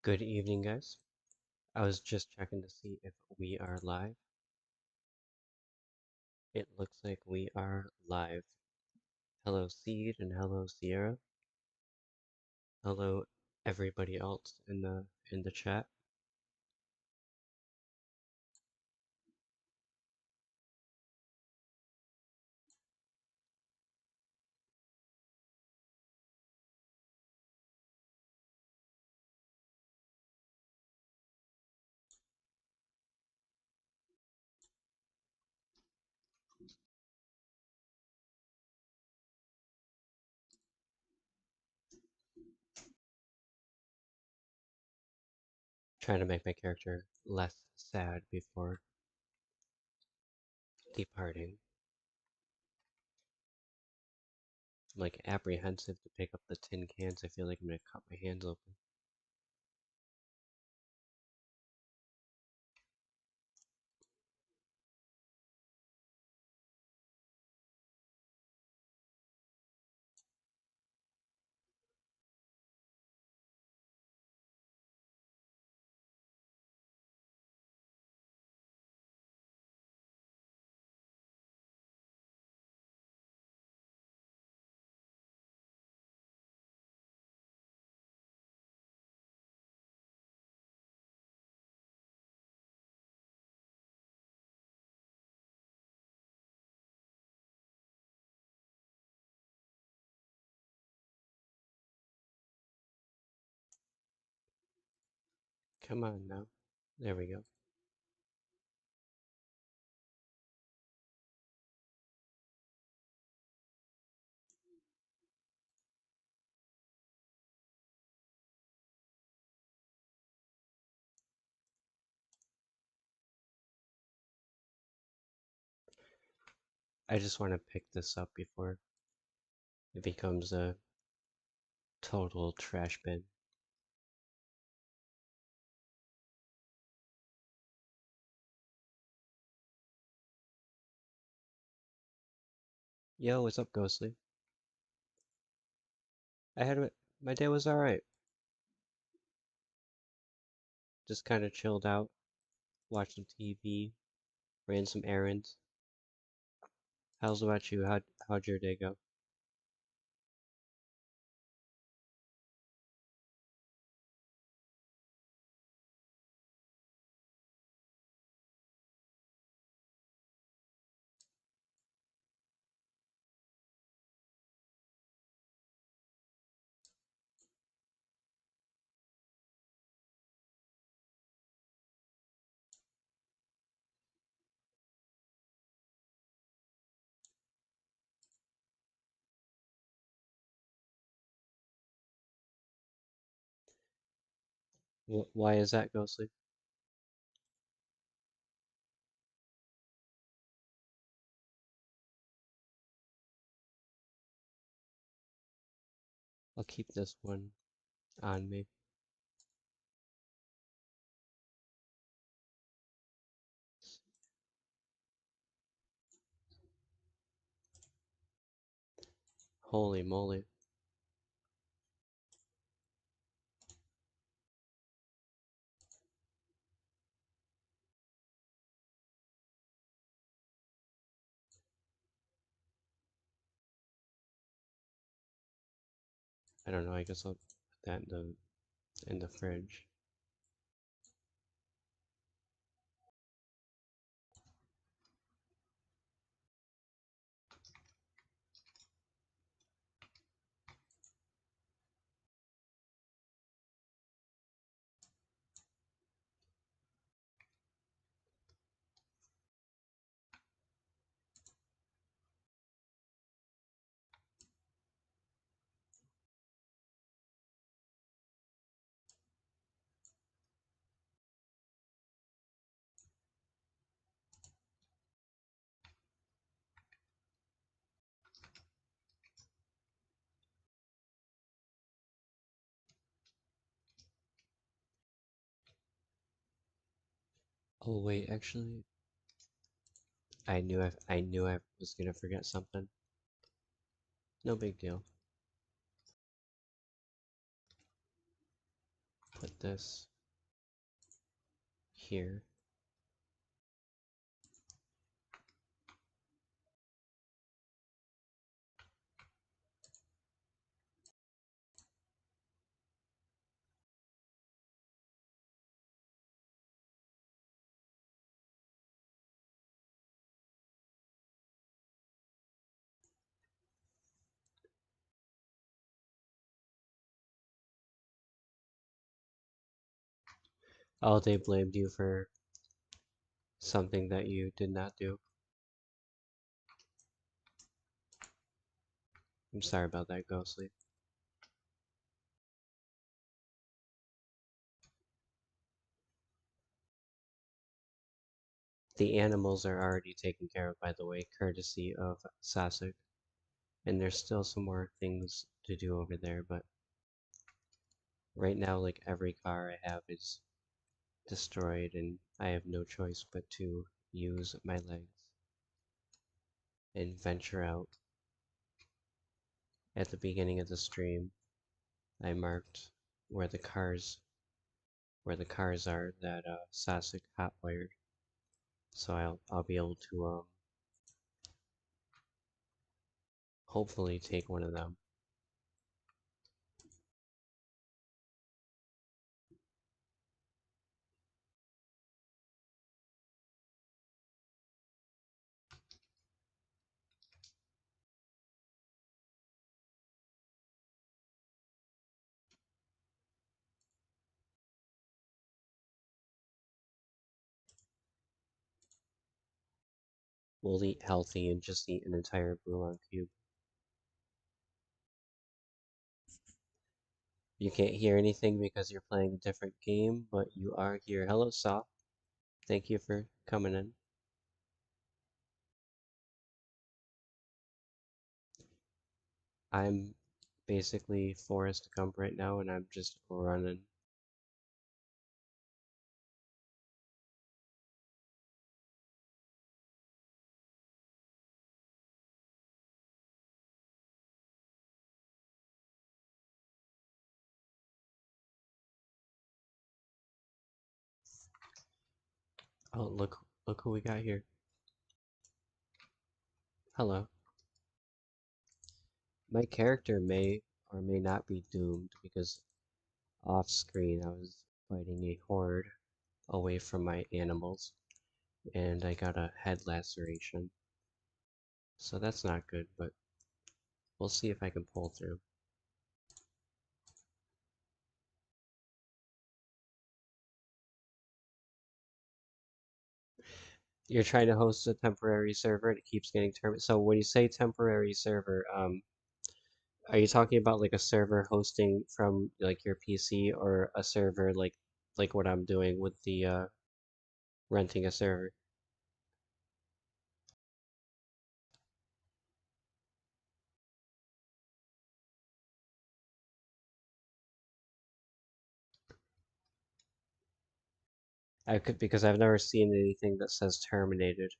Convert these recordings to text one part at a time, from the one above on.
Good evening, guys. I was just checking to see if we are live. It looks like we are live. Hello, Seed, and hello, Sierra. Hello, everybody else in the chat. Trying to make my character less sad before departing. I'm like apprehensive to pick up the tin cans. I feel like I'm gonna cut my hands open. Come on now. There we go. I just want to pick this up before it becomes a total trash bin. Yo, what's up, Ghostly? My day was alright. Just kind of chilled out, watched some TV, ran some errands. How's about you? How'd your day go? Why is that, Ghostly? I'll keep this one on me. Holy moly. I don't know, I guess I'll put that in the fridge. Oh wait, actually, I knew I was gonna forget something. No big deal. put this here. Oh, they blamed you for something that you did not do. I'm sorry about that, Ghostly. The animals are already taken care of, by the way, courtesy of Sasek. And there's still some more things to do over there, but right now, like, every car I have is destroyed, and I have no choice but to use my legs and venture out. At the beginning of the stream, I marked where the cars are that Sasek hotwired, so I'll be able to hopefully take one of them. We'll eat healthy and just eat an entire Bouillon cube. You can't hear anything because you're playing a different game, but you are here. Hello, Soft. Thank you for coming in. I'm basically Forrest Gump right now, and I'm just running. Oh, look who we got here. Hello. My character may or may not be doomed because off screen I was fighting a horde away from my animals, and I got a head laceration. So that's not good, but we'll see if I can pull through. You're trying to host a temporary server and it keeps getting terminated. So when you say temporary server, are you talking about like a server hosting from like your PC or a server like what I'm doing with the renting a server? I could because I've never seen anything that says terminated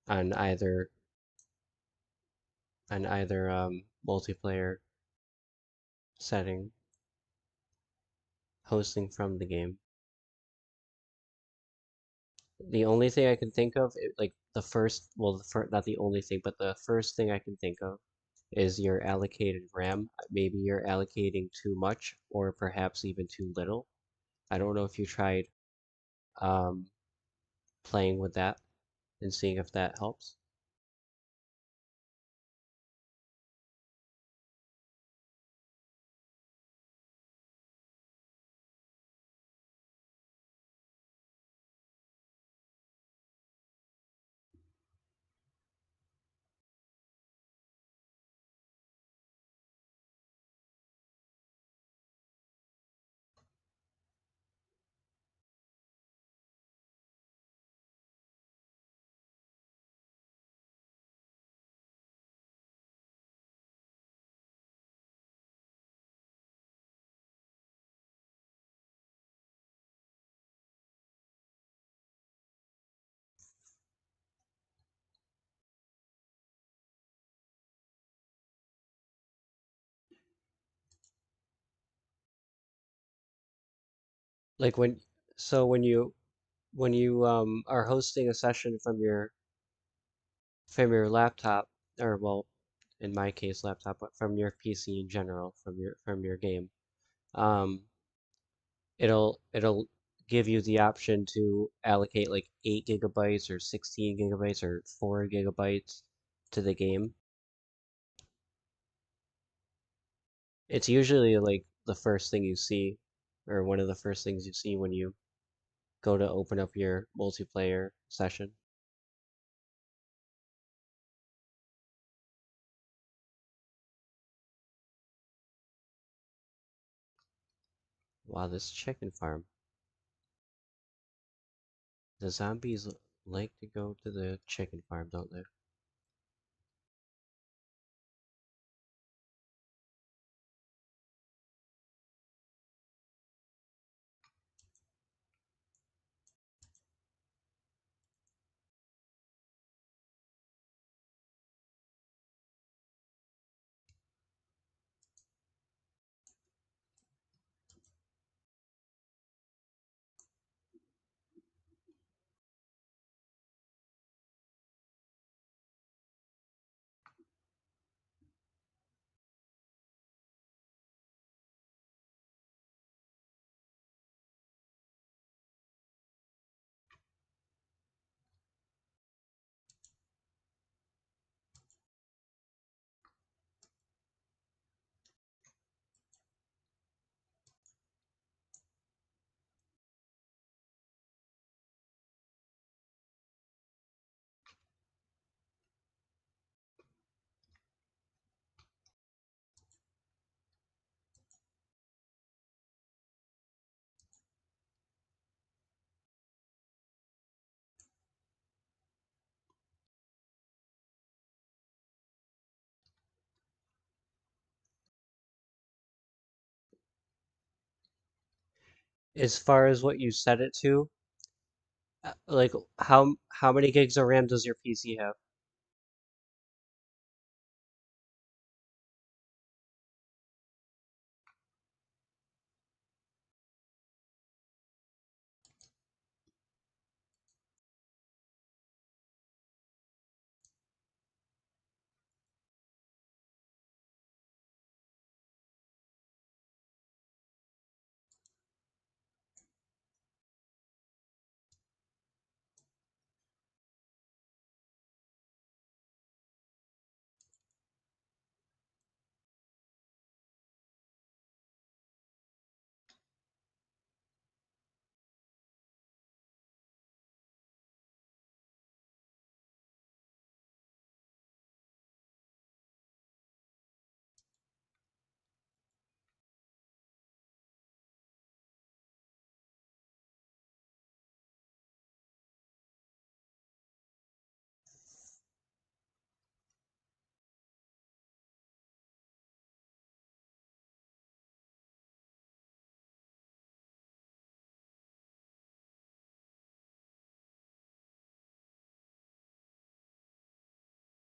on either multiplayer setting hosting from the game. The only thing I can think of, like the first, well, not the only thing, but the first thing I can think of is your allocated RAM. Maybe you're allocating too much or perhaps even too little. I don't know if you tried um, playing with that and seeing if that helps. Like when you are hosting a session from your laptop, or well, in my case laptop, but from your PC in general, from your game, um, it'll give you the option to allocate like 8 GB or 16 GB or 4 GB to the game. It's usually like the first thing you see, or one of the first things you see when you go to open up your multiplayer session. Wow, this chicken farm. The zombies like to go to the chicken farm, don't they? As far as what you set it to, like how many gigs of RAM does your PC have?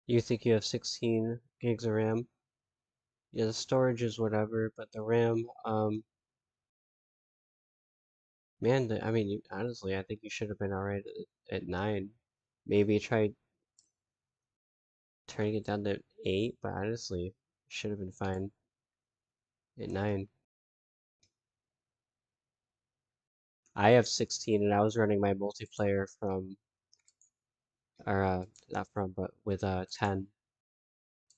You think you have 16 gigs of RAM? Yeah, the storage is whatever, but the RAM, man, I mean, honestly, I think you should have been all right at 9. Maybe try turning it down to 8, but honestly, you should have been fine at 9. I have 16 and I was running my multiplayer from, or not from, but with 10.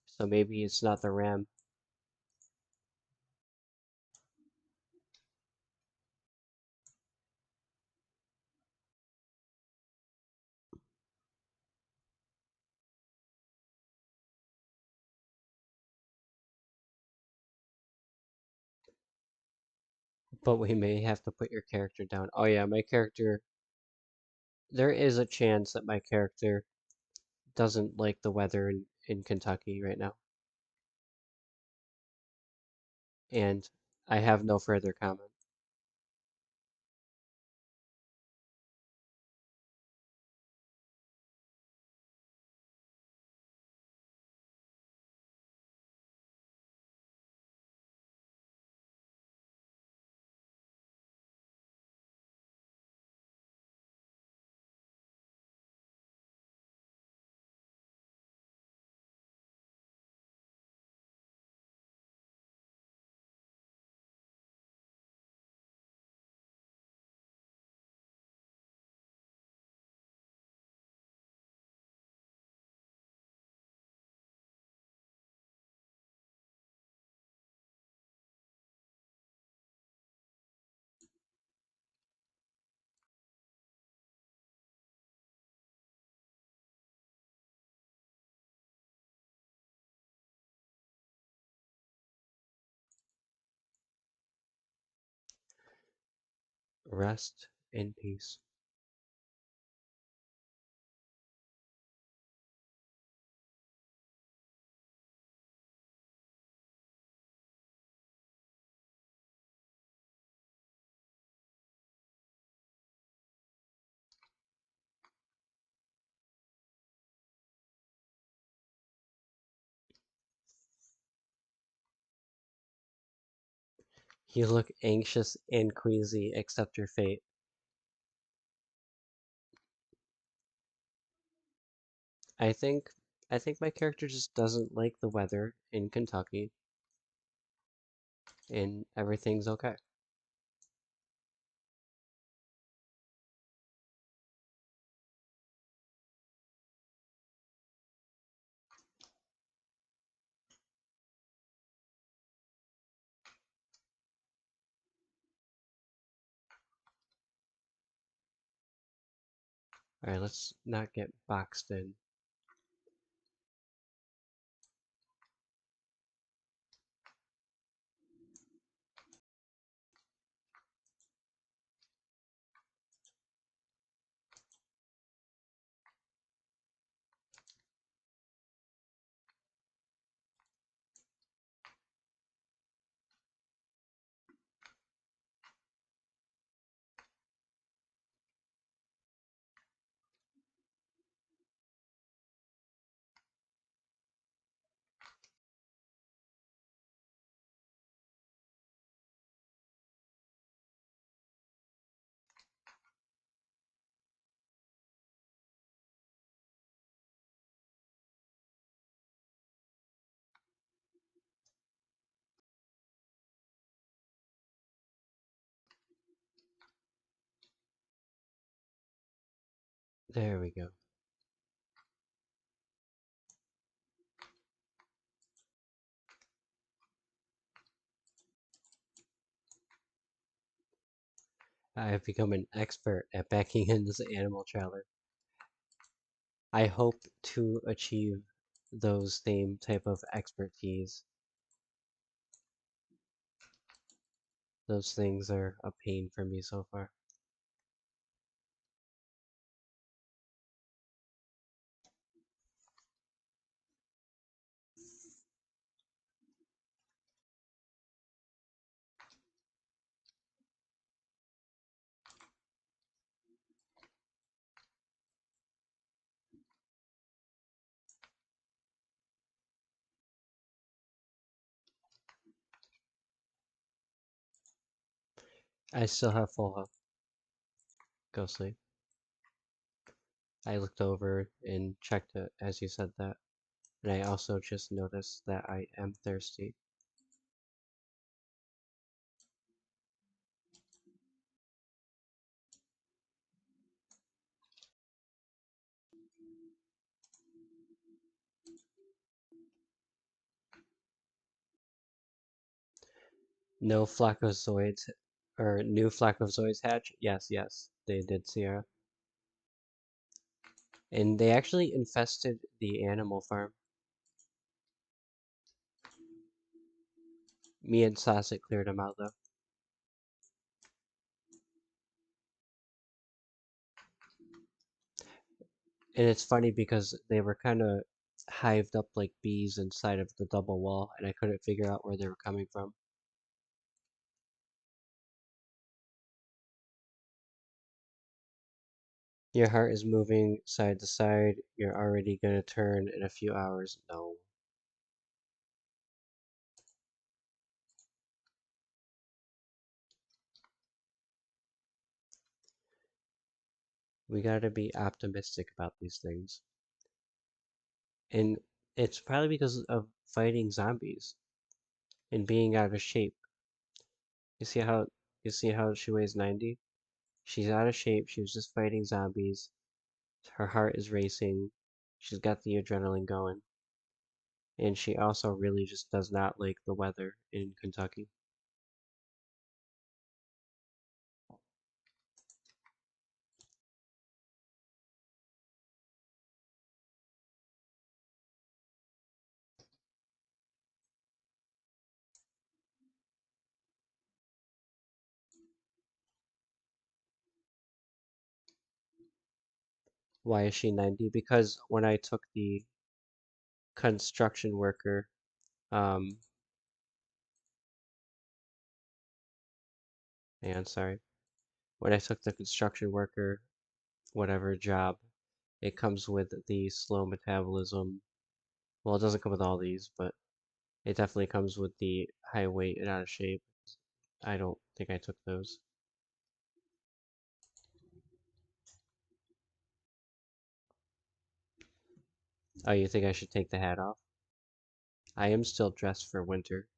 So maybe it's not the RAM. But we may have to put your character down. Oh yeah, my character, there is a chance that my character doesn't like the weather in Kentucky right now. And I have no further comment. Rest in peace. You look anxious and queasy, accept your fate. I think I think my character just doesn't like the weather in Kentucky and everything's okay. Alright, let's not get boxed in. There we go. I have become an expert at backing in this animal trailer. I hope to achieve those same type of expertise. Those things are a pain for me so far. I still have full health. Go sleep. I looked over and checked it as you said that. And I also just noticed that I am thirsty. No Flaccozoids, or new Flaccozoids hatch? Yes, yes, they did, Sierra. And they actually infested the animal farm. Me and Sassett cleared them out though. And it's funny because they were kind of hived up like bees inside of the double wall, and I couldn't figure out where they were coming from. Your heart is moving side to side. You're already gonna turn in a few hours. No. We gotta be optimistic about these things. And it's probably because of fighting zombies and being out of shape. You see how she weighs 90? She's out of shape. She was just fighting zombies. Her heart is racing. She's got the adrenaline going. And she also really just does not like the weather in Kentucky. Why is she 90? Because when I took the construction worker, um, hang on, sorry. When I took the construction worker, whatever job, it comes with the slow metabolism. Well, it doesn't come with all these, but it definitely comes with the high weight and out of shape. I don't think I took those. Oh, you think I should take the hat off? I am still dressed for winter,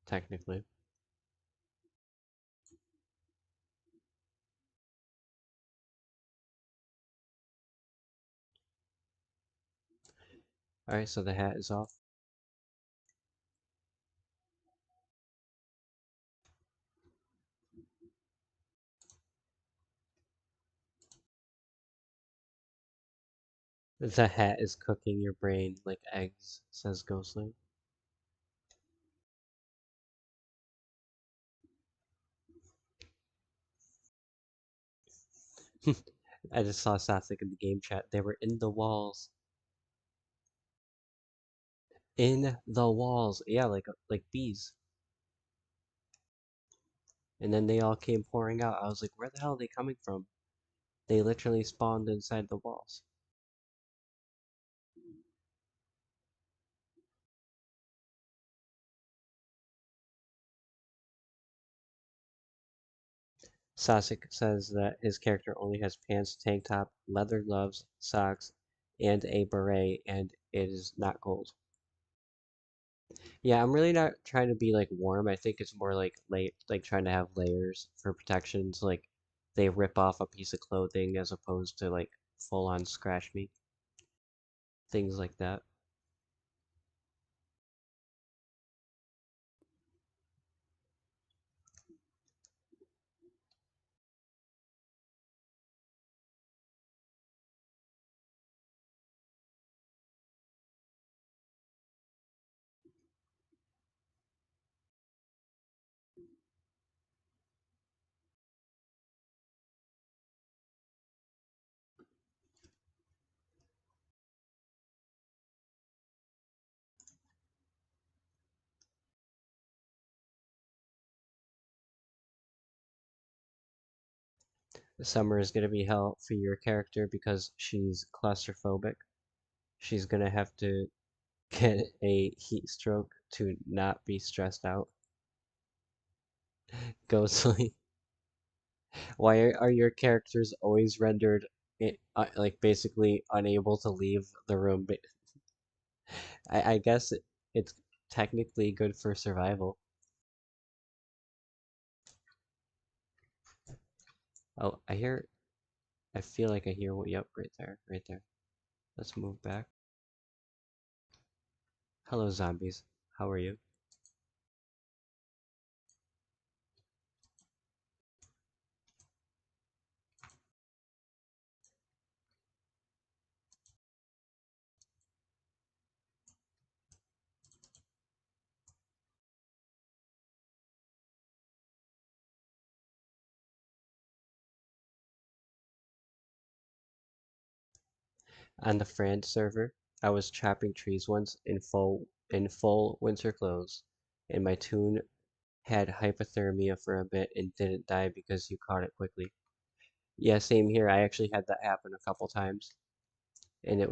technically. Alright, so the hat is off. The hat is cooking your brain like eggs, says Ghostly. I just saw Sasek in the game chat. They were in the walls. In the walls. Yeah, like bees. And then they all came pouring out. I was like, where the hell are they coming from? They literally spawned inside the walls. Sasek says that his character only has pants, tank top, leather gloves, socks, and a beret, and it is not cold. Yeah, I'm really not trying to be like warm. I think it's more like trying to have layers for protections. Like they rip off a piece of clothing as opposed to like full on scratch me. Things like that. Summer is gonna be hell for your character because she's claustrophobic. She's gonna have to get a heat stroke to not be stressed out. Ghostly. Why are your characters always rendered like basically unable to leave the room? I guess it's technically good for survival. Oh, I feel like I hear what, yep, right there, right there. Let's move back. Hello, zombies. How are you? On the France server, I was chopping trees once in full winter clothes, and my tune had hypothermia for a bit and didn't die because you caught it quickly. Yeah, same here. I actually had that happen a couple times, and it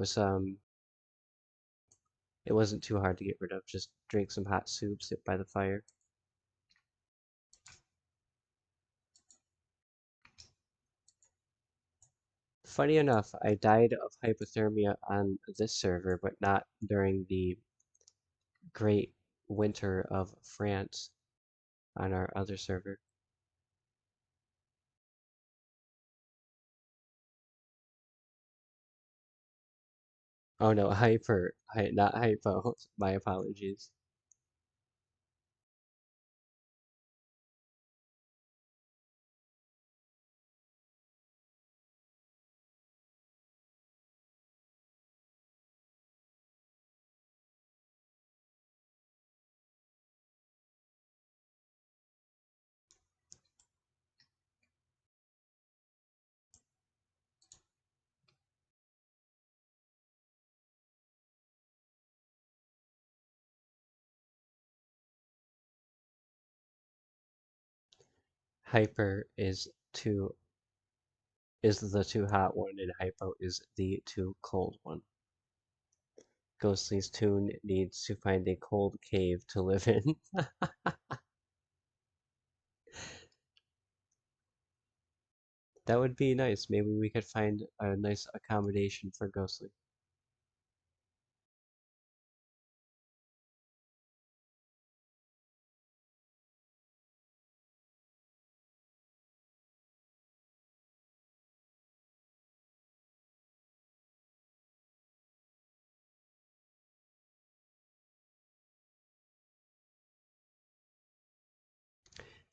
wasn't too hard to get rid of. Just drink some hot soup, sit by the fire. Funny enough, I died of hypothermia on this server, but not during the great winter of France on our other server. Oh no, not hypo. My apologies. Hyper is the too hot one, and hypo is the too cold one. Ghostly's tune needs to find a cold cave to live in. That would be nice. Maybe we could find a nice accommodation for Ghostly.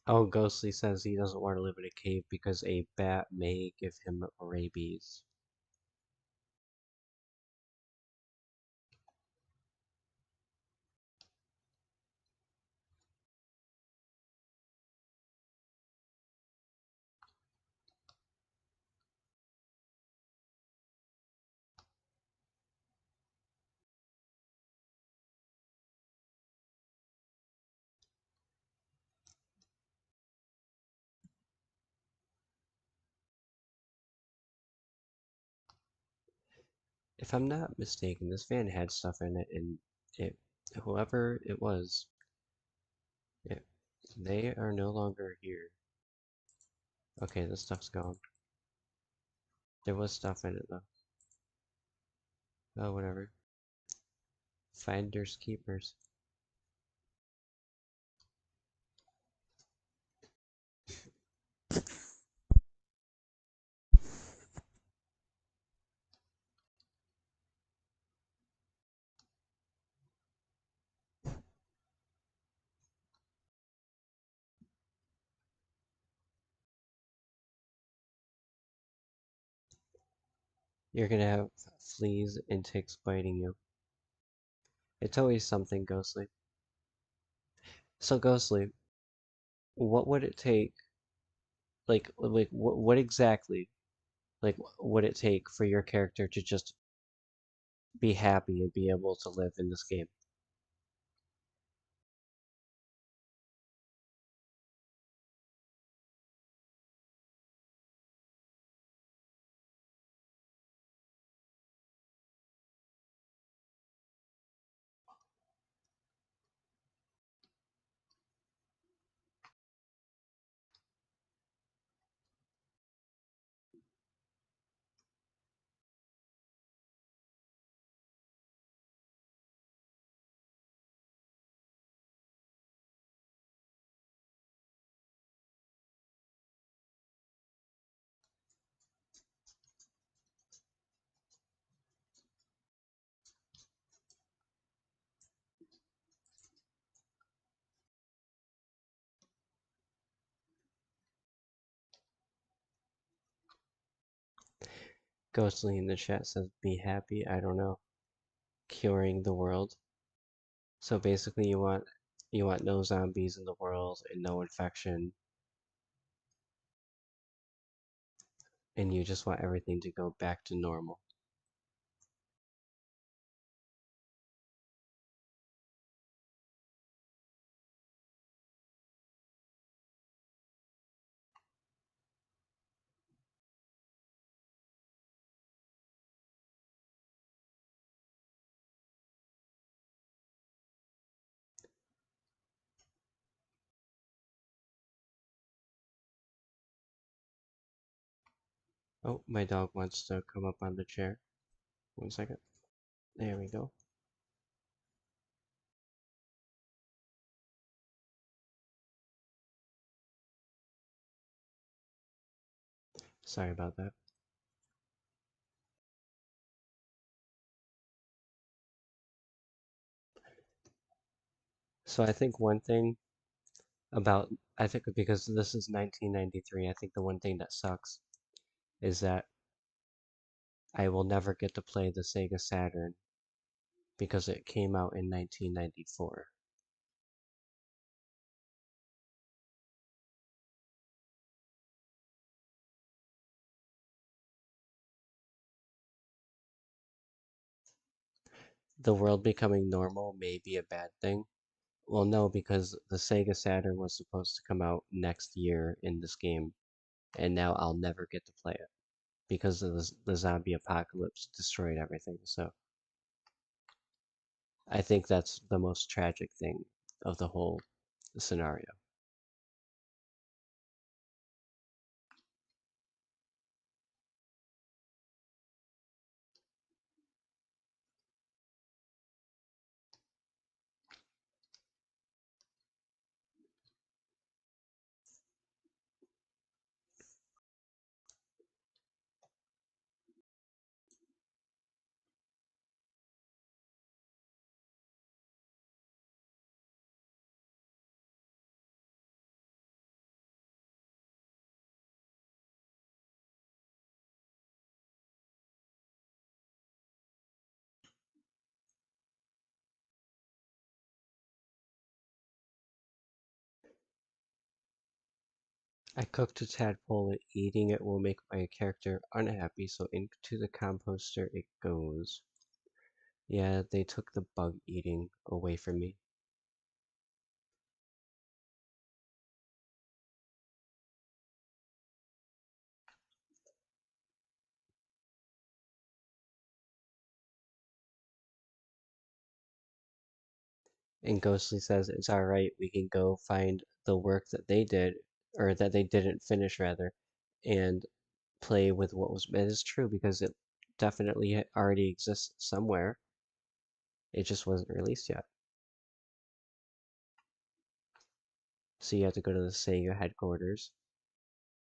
Oh, Ghostly says he doesn't want to live in a cave because a bat may give him rabies. If I'm not mistaken, this van had stuff in it, and it, whoever it was, it, they are no longer here. Okay, this stuff's gone. There was stuff in it though. Oh, whatever. Finders keepers. You're gonna have fleas and ticks biting you. It's always something, Ghostly. So, Ghostly, what would it take? Like, what exactly, like, would it take for your character to just be happy and be able to live in this game? Ghostly in the chat says, "Be happy." I don't know. Curing the world. So basically, you want no zombies in the world and no infection, and you just want everything to go back to normal. Oh, my dog wants to come up on the chair. 1 second. There we go. Sorry about that. So I think one thing about, I think because this is 1993, I think the one thing that sucks is that I will never get to play the Sega Saturn because it came out in 1994. The world becoming normal may be a bad thing. Well, no, because the Sega Saturn was supposed to come out next year in this game, and now I'll never get to play it because of the zombie apocalypse destroyed everything. So I think that's the most tragic thing of the whole scenario. I cooked a tadpole and eating it will make my character unhappy, so into the composter it goes. Yeah, they took the bug eating away from me. And Ghostly says it's alright, we can go find the work that they did, or that they didn't finish rather, and play with what was. It is true because it definitely already exists somewhere. It just wasn't released yet. So you have to go to the Sega headquarters,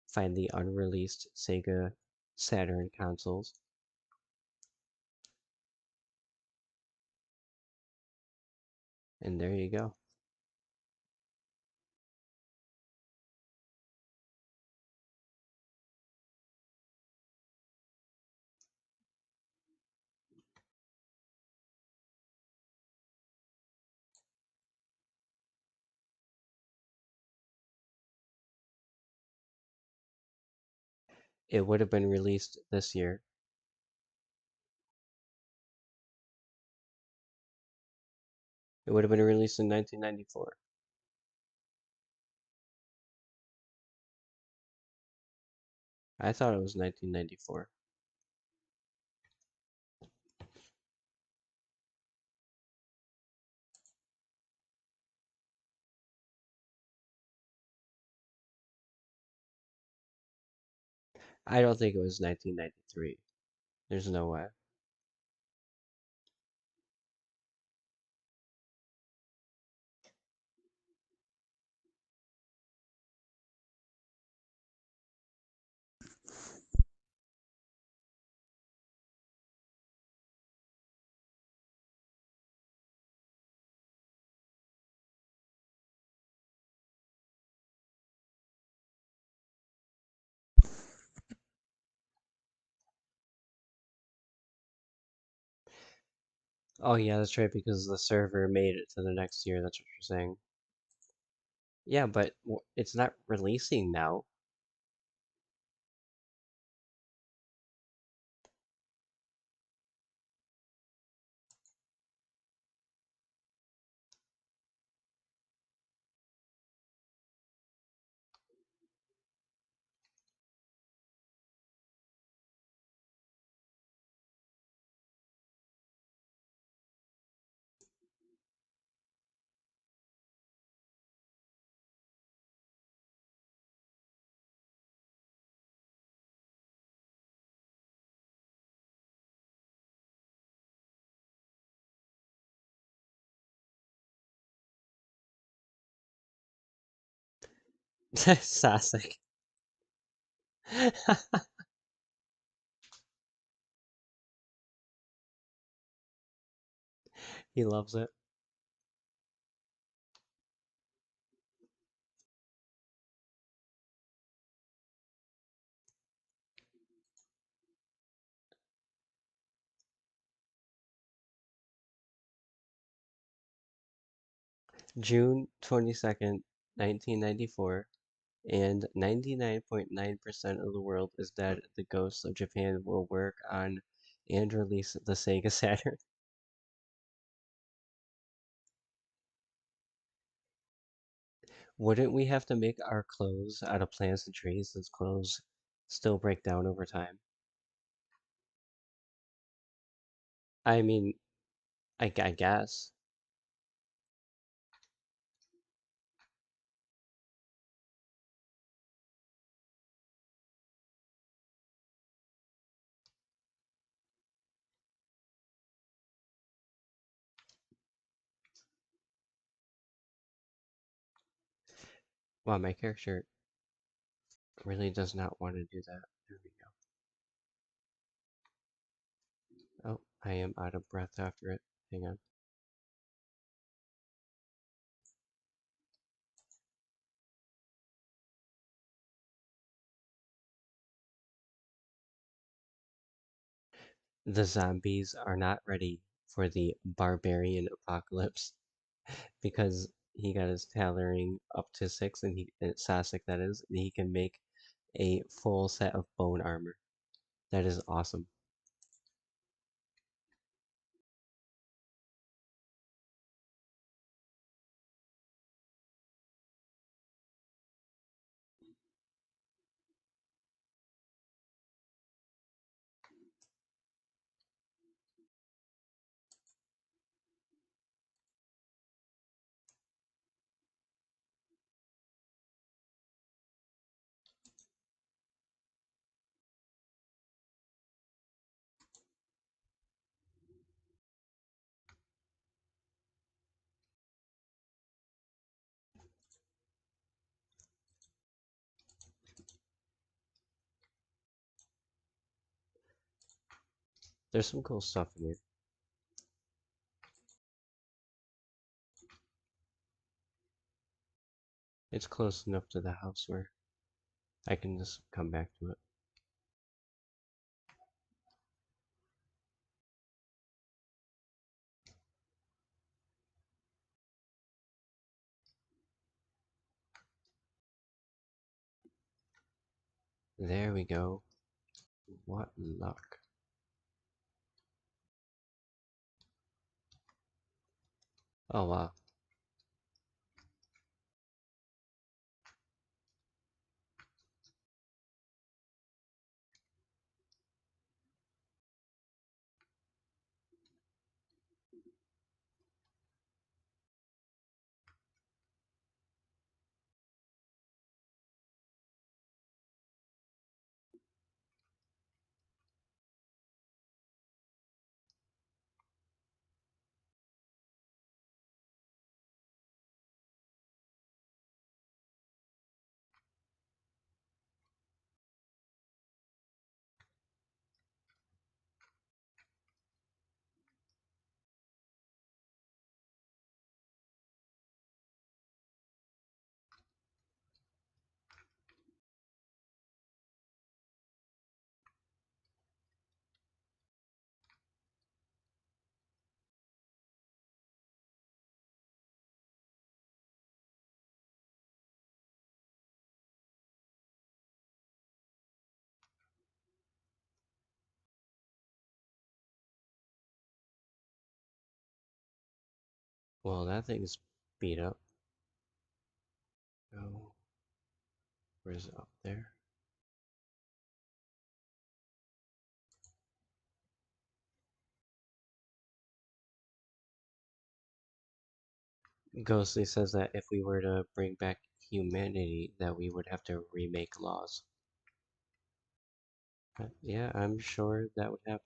find the unreleased Sega Saturn consoles, and there you go. It would have been released this year. It would have been released in 1994. I thought it was 1994. I don't think it was 1993. There's no way. Oh yeah, that's right, because the server made it to the next year, that's what you're saying. Yeah, but it's not releasing now. Sasek. He loves it. June 22nd, 1994, and 99.9% of the world is dead. The ghosts of Japan will work on and release the Sega Saturn. Wouldn't we have to make our clothes out of plants and trees since clothes still break down over time? I mean, I guess. Wow, my character really does not want to do that. There we go. Oh, I am out of breath after it. Hang on. The zombies are not ready for the barbarian apocalypse because he got his tailoring up to 6 and Sasic that is, and he can make a full set of bone armor. That is awesome. There's some cool stuff in here. It's close enough to the house where I can just come back to it. There we go. What luck. Oh wow. Well, that thing's beat up. Oh, where's it up there? Ghostly says that if we were to bring back humanity, that we would have to remake laws. Yeah, I'm sure that would happen.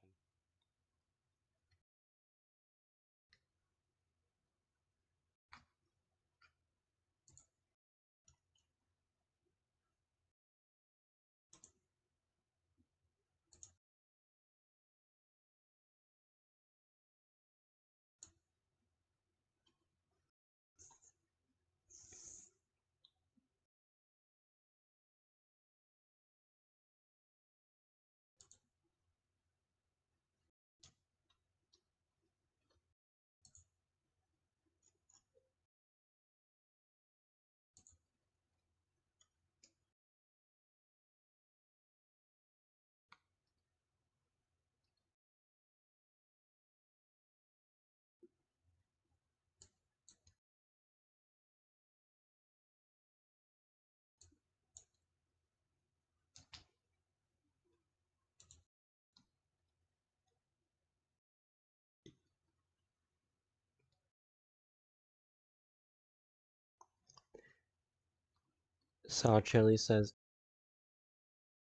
Saw Chili says,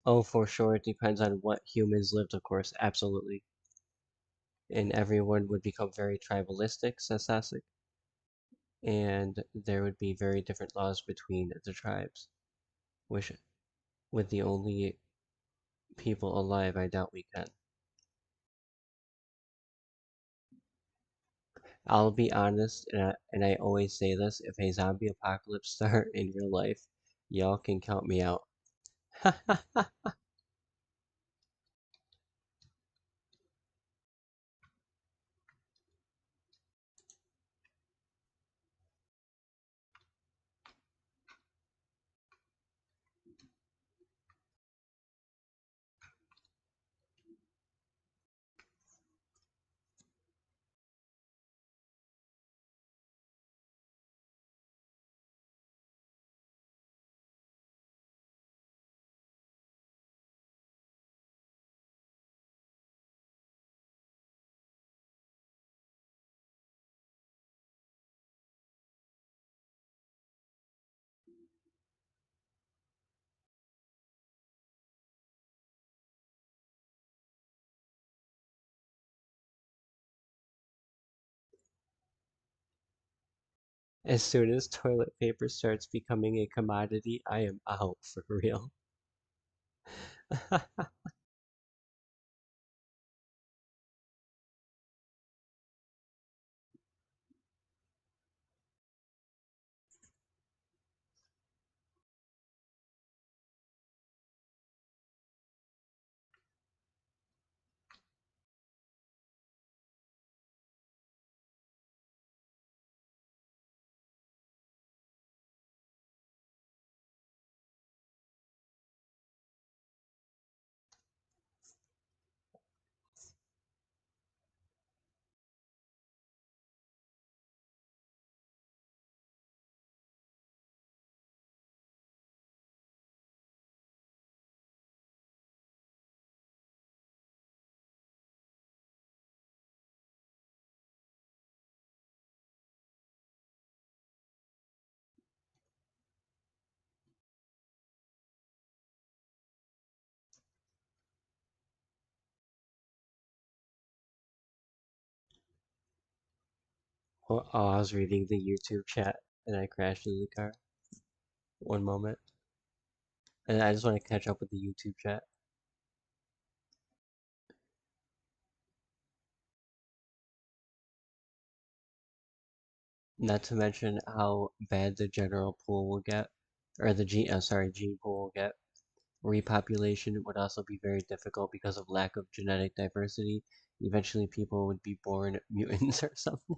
"Oh, for sure, it depends on what humans lived, of course, absolutely. And everyone would become very tribalistic," says Sasek. And there would be very different laws between the tribes, which, with the only people alive, I doubt we can. I'll be honest, and I always say this, if a zombie apocalypse start in real life, y'all can count me out. As soon as toilet paper starts becoming a commodity, I am out for real. Oh, I was reading the YouTube chat and I crashed into the car. One moment. And I just want to catch up with the YouTube chat. Not to mention how bad the general pool will get, or the gene pool will get. Repopulation would also be very difficult because of lack of genetic diversity. Eventually, people would be born mutants or something.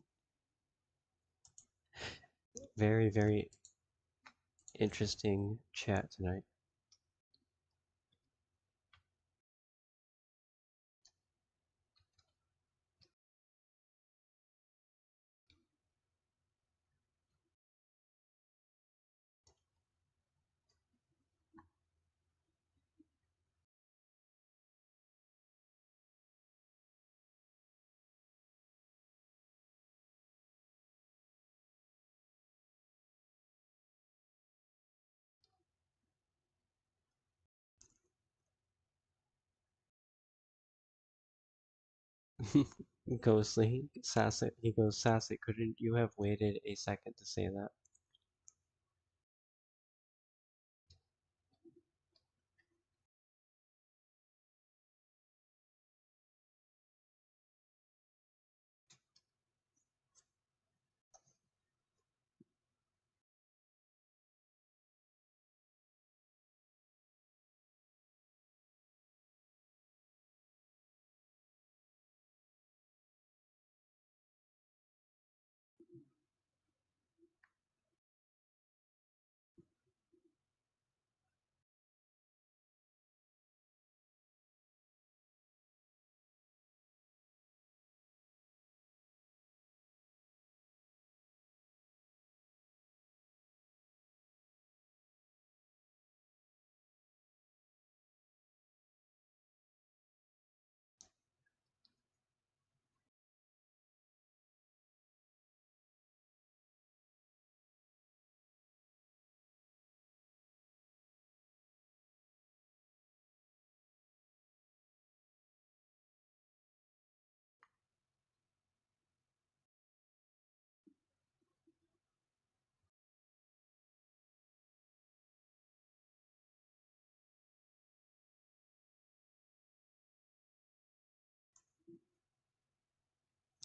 Very, very interesting chat tonight. Ghostly, Sasset, he goes, Sasset, couldn't you have waited a second to say that?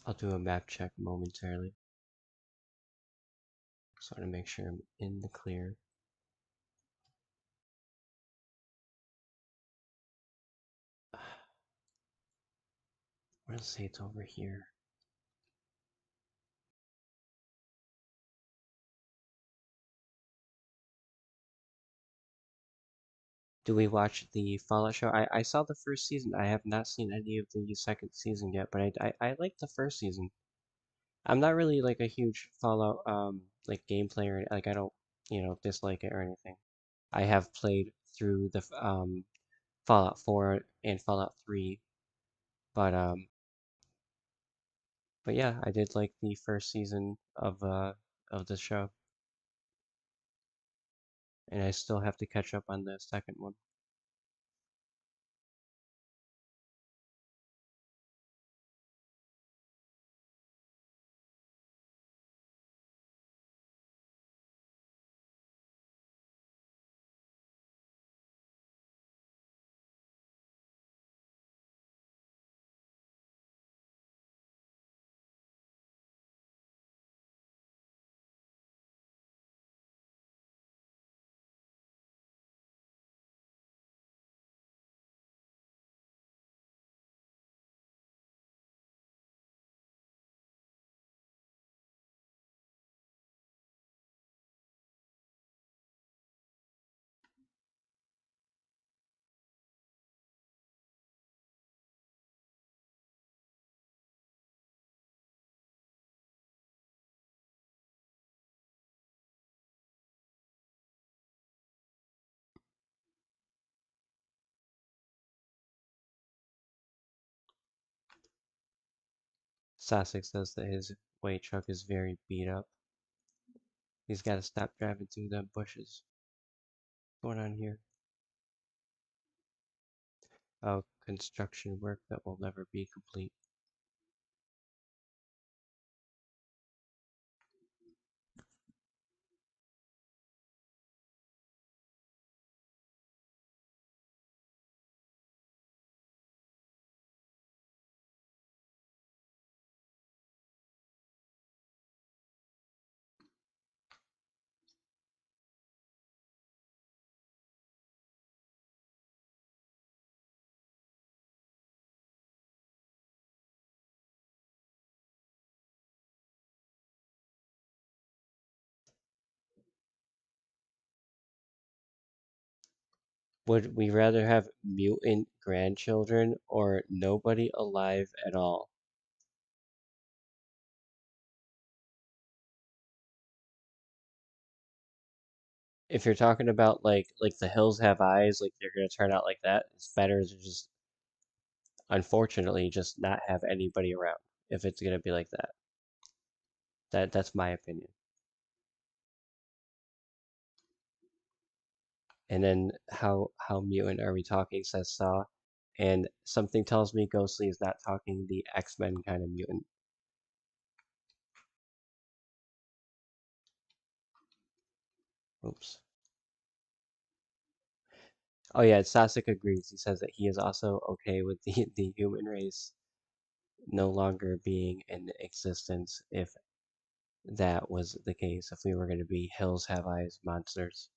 I'll do a map check momentarily. Just want to make sure I'm in the clear. I want to say it's over here. Do we watch the Fallout show? I saw the first season. I have not seen any of the second season yet, but I like the first season. I'm not really like a huge Fallout like game player. Like I don't dislike it or anything. I have played through the Fallout 4 and Fallout 3, but yeah, I did like the first season of the show, and I still have to catch up on the second one. Sasek says that his weight truck is very beat up. He's got to stop driving through them bushes. What's going on here? Oh, construction work that will never be complete. Would we rather have mutant grandchildren or nobody alive at all? If you're talking about like the hills have eyes, like they're gonna turn out like that, it's better to just unfortunately just not have anybody around if it's gonna be like that. That's my opinion. And then how mutant are we talking, says Saw. And something tells me Ghostly is not talking the X-Men kind of mutant. Oops. Oh yeah, Sasek agrees. He says that he is also okay with the human race no longer being in existence if that was the case, if we were going to be Hills Have Eyes monsters.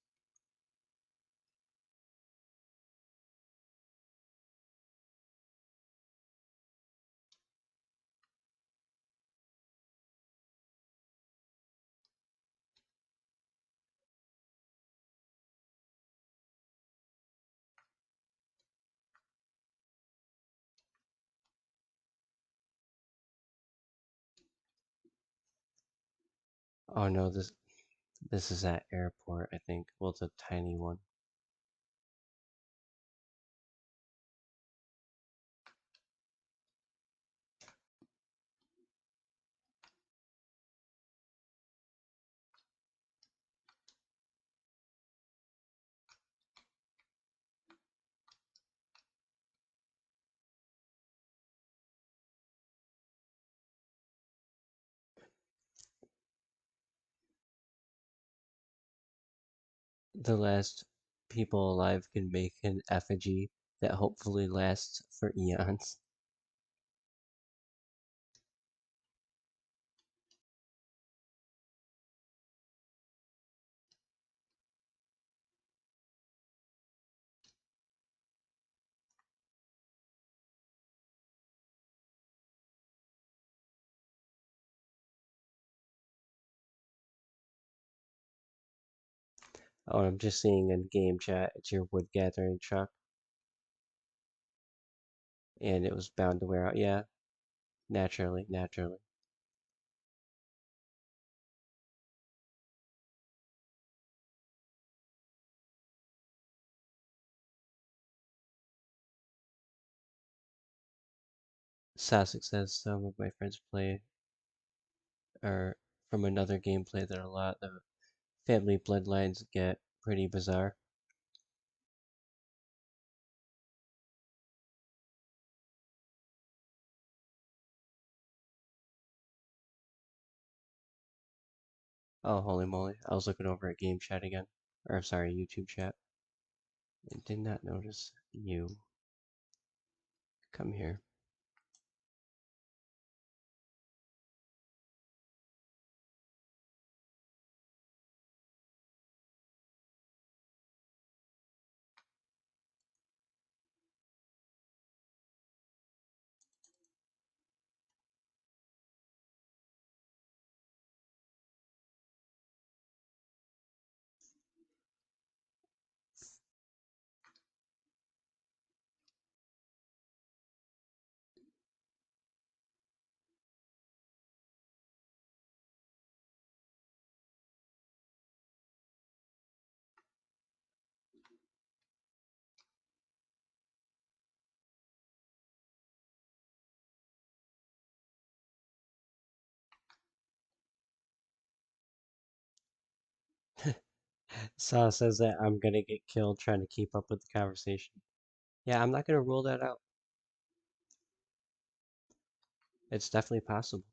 Oh no, this is at airport, I think. Well, it's a tiny one. The last people alive can make an effigy that hopefully lasts for eons. Oh, I'm just seeing in game chat, it's your wood gathering truck, and it was bound to wear out. Yeah, naturally, naturally. Sasek says some of my friends play are from another gameplay that a lot of family bloodlines get pretty bizarre. Oh, holy moly. I was looking over at game chat again. Or, I'm sorry, YouTube chat. And did not notice you. Come here. Sa says that I'm gonna get killed trying to keep up with the conversation. Yeah, I'm not gonna rule that out. It's definitely possible.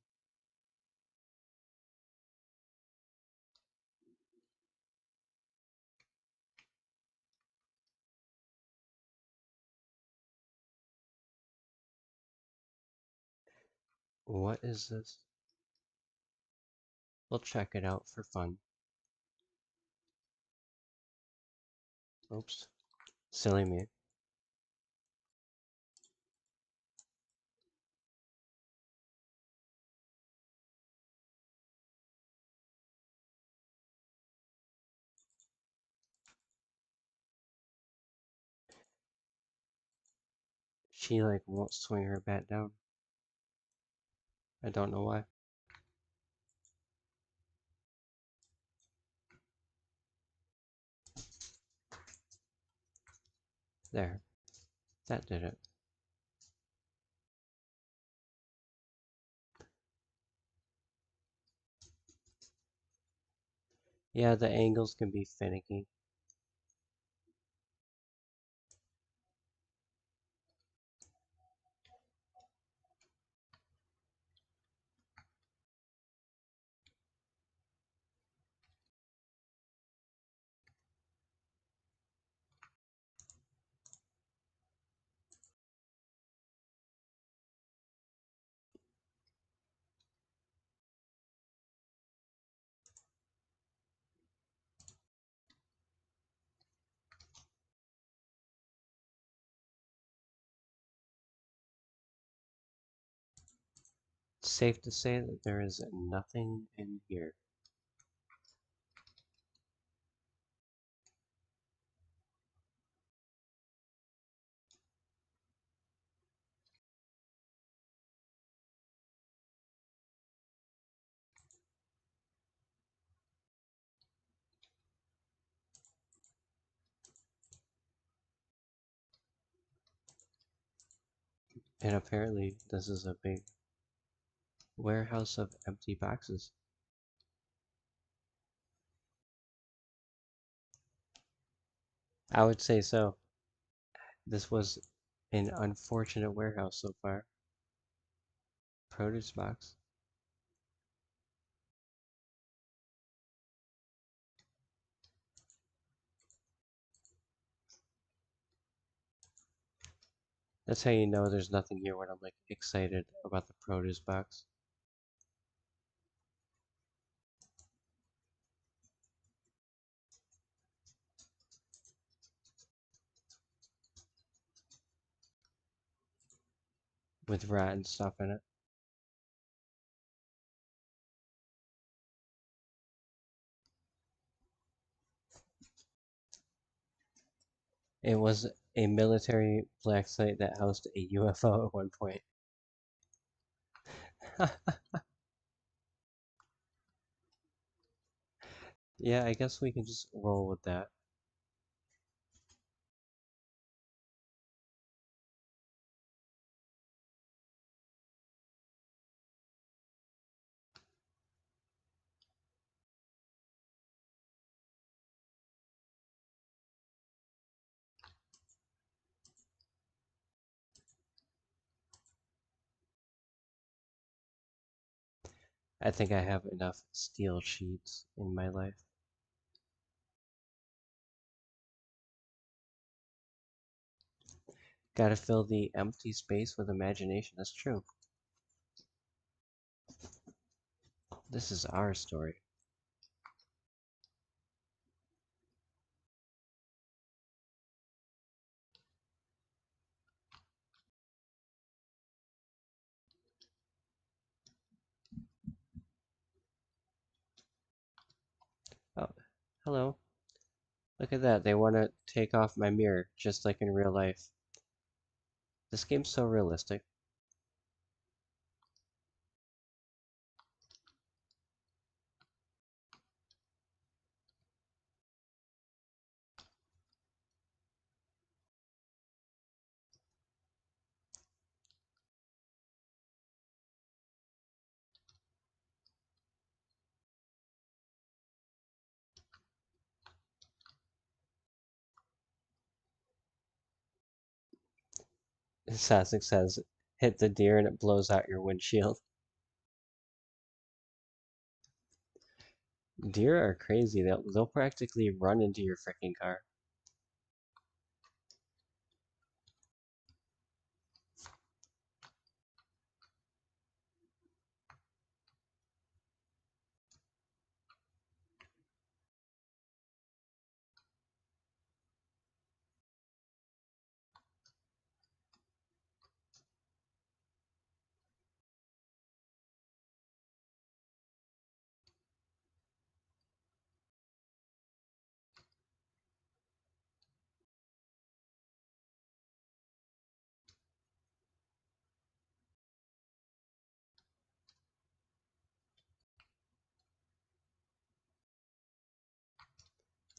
What is this? We'll check it out for fun. Oops. Silly me. She like won't swing her bat down. I don't know why. There. That did it. Yeah, the angles can be finicky. It's safe to say that there is nothing in here. And apparently this is a big warehouse of empty boxes. I would say so. This was an unfortunate warehouse so far. Produce box. That's how you know there's nothing here when I'm like excited about the produce box. With rotten stuff in it. It was a military black site that housed a UFO at one point. Yeah, I guess we can just roll with that. I think I have enough steel sheets in my life. Gotta fill the empty space with imagination. That's true. This is our story. Oh, hello. Look at that. They want to take off my mirror, just like in real life. This game's so realistic. Sasek says, hit the deer and it blows out your windshield. Deer are crazy. They'll practically run into your freaking car.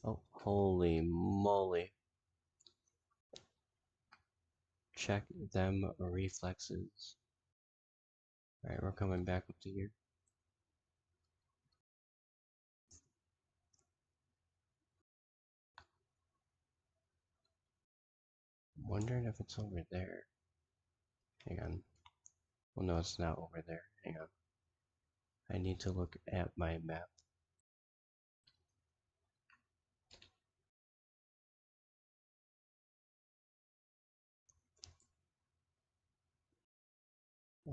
Oh, holy moly. Check them reflexes. Alright, we're coming back up to here. I'm wondering if it's over there. Hang on. Well, no, it's not over there. Hang on. I need to look at my map.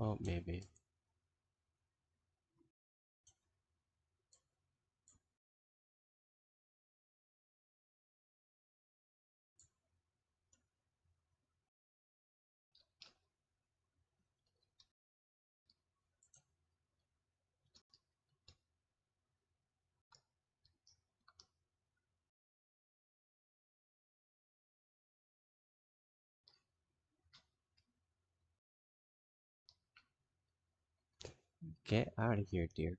Oh, maybe. Get out of here, dear.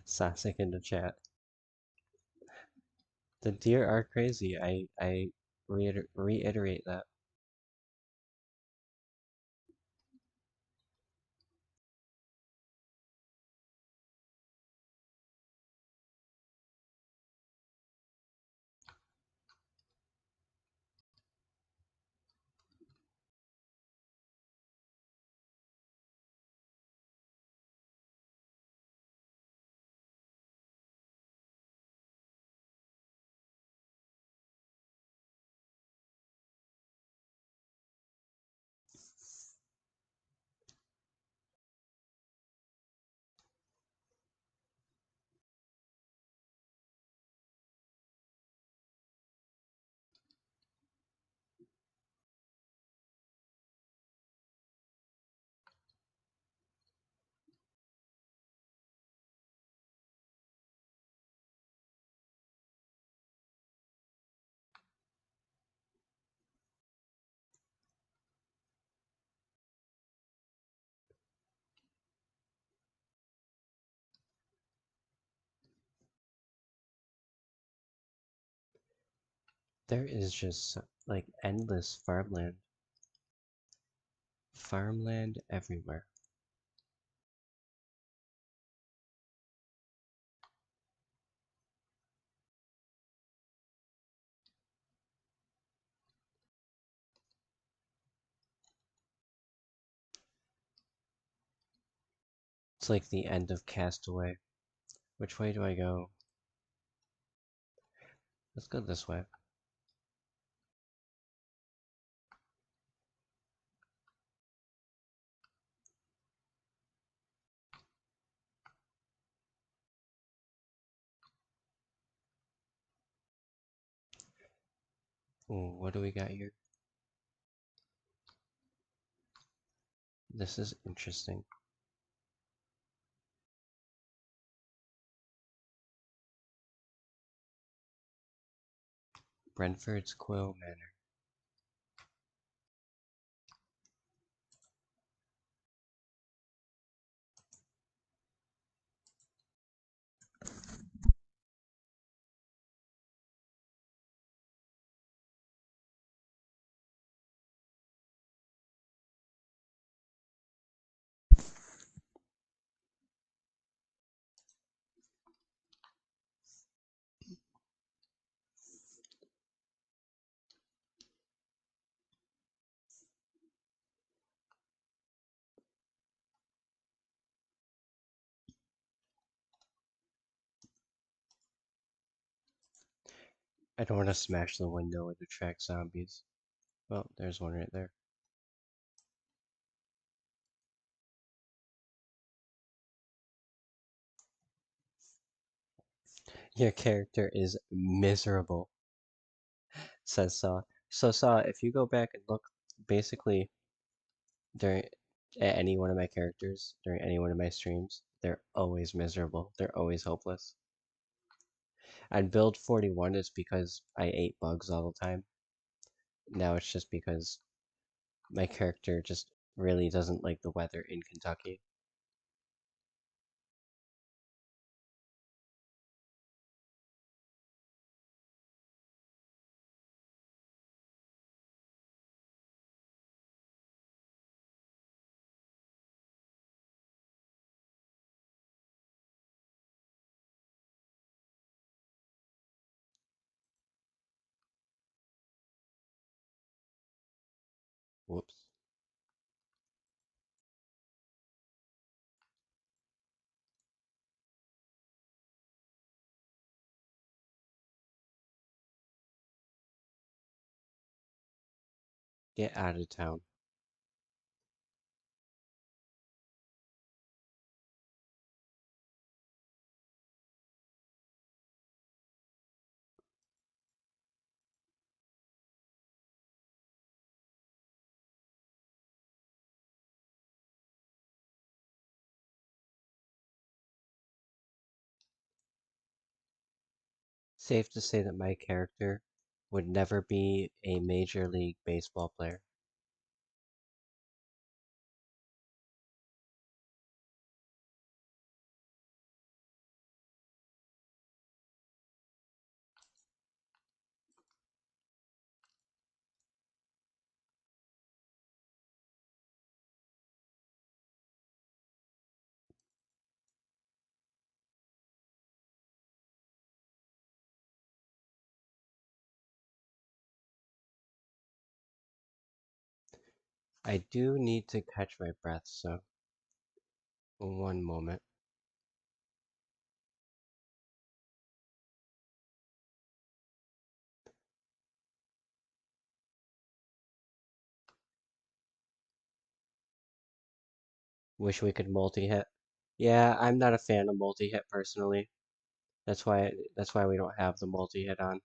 Sasek in the chat. The deer are crazy. I reiterate that. There is just like endless farmland. Farmland everywhere. It's like the end of Castaway. Which way do I go? Let's go this way. Ooh, what do we got here? This is interesting. Brentford's Quill Manor. I don't want to smash the window and attract zombies. Well, there's one right there. Your character is miserable, says Saw. So Saw, if you go back and look, basically during at any one of my characters during any one of my streams, they're always miserable. They're always hopeless. And build 41 is because I ate bugs all the time. Now it's just because my character just really doesn't like the weather in Kentucky. Whoops. Get out of town. Safe to say that my character would never be a Major League Baseball player. I do need to catch my breath, so one moment. Wish we could multi-hit. Yeah, I'm not a fan of multi-hit personally. That's why we don't have the multi-hit on.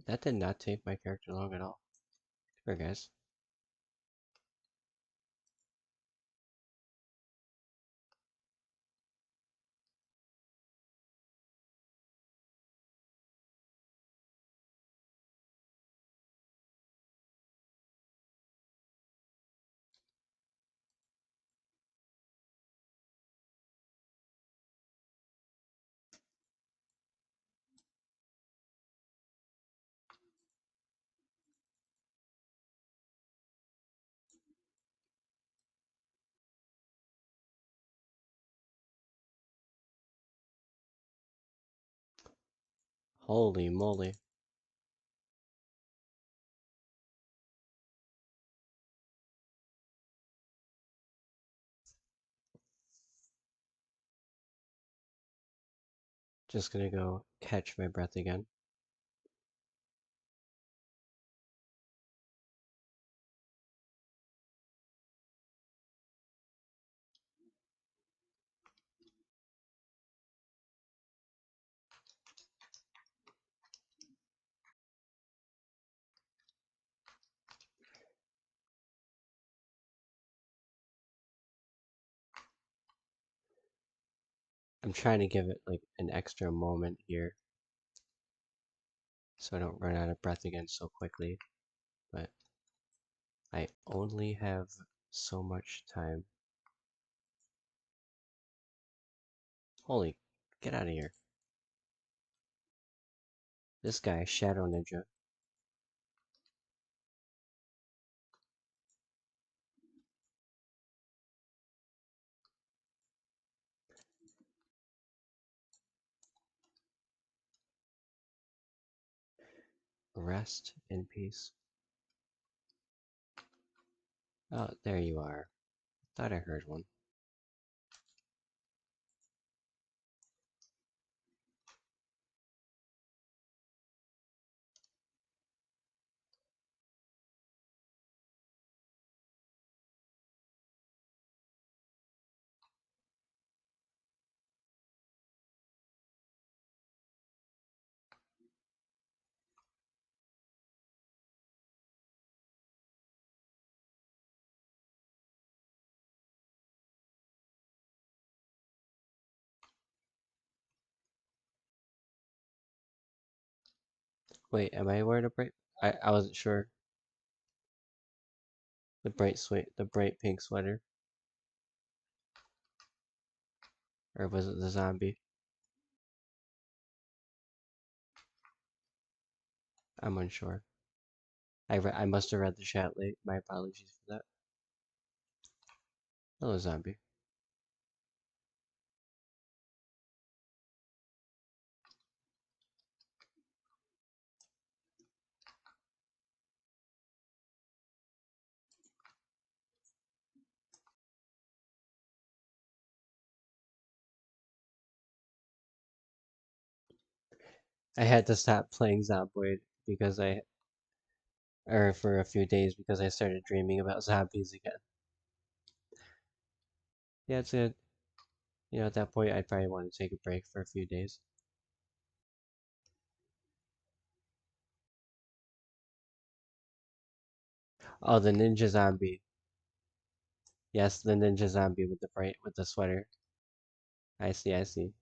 That did not take my character long at all. Here, guys. Holy moly. Just gonna go catch my breath again. I'm trying to give it like an extra moment here so I don't run out of breath again so quickly, but I only have so much time. Holy, get out of here. This guy, Shadow Ninja. Rest in peace. Oh, there you are. Thought I heard one. Wait, am I wearing a bright? I wasn't sure. The bright pink sweater, or was it the zombie? I'm unsure. I must have read the chat late. My apologies for that. Hello, zombie. I had to stop playing Zomboid because or for a few days because I started dreaming about zombies again. Yeah, it's good. You know, at that point, I'd probably want to take a break for a few days. Oh, the ninja zombie. Yes, the ninja zombie with the sweater. I see, I see.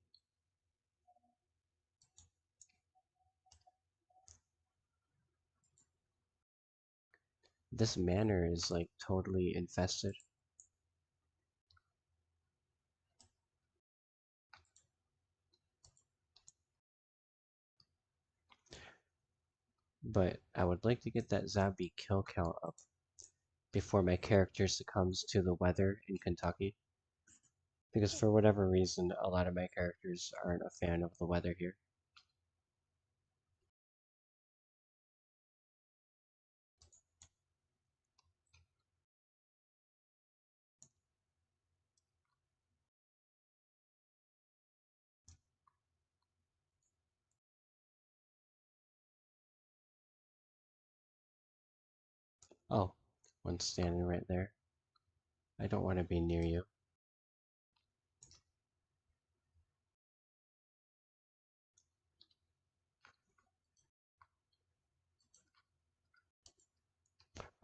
This manor is like totally infested. But I would like to get that zombie kill count up before my character succumbs to the weather in Kentucky. Because for whatever reason, a lot of my characters aren't a fan of the weather here. Oh, one standing right there. I don't want to be near you.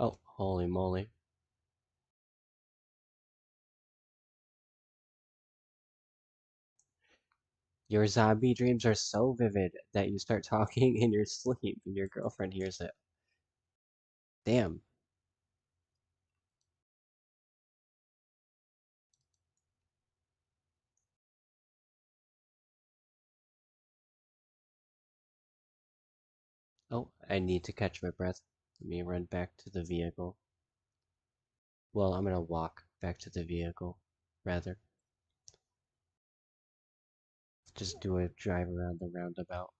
Oh, holy moly. Your zombie dreams are so vivid that you start talking in your sleep and your girlfriend hears it. Damn. Oh, I need to catch my breath. Let me run back to the vehicle. Well, I'm gonna walk back to the vehicle, rather. Just do a drive around the roundabout.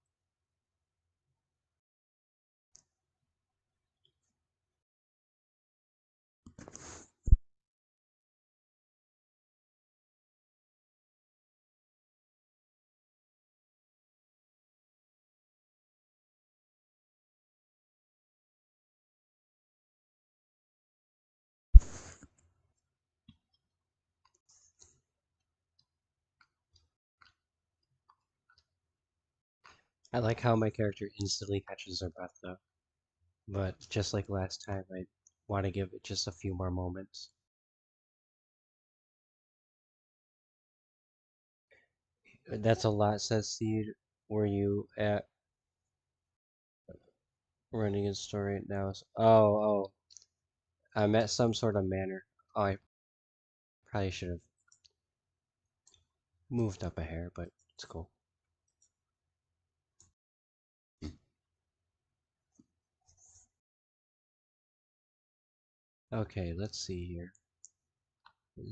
I like how my character instantly catches their breath though, but just like last time, I want to give it just a few more moments. That's a lot, says Seed. Were you at running in store right now? Oh, I'm at some sort of manor. Oh, I probably should have moved up a hair, but it's cool. Okay, let's see here.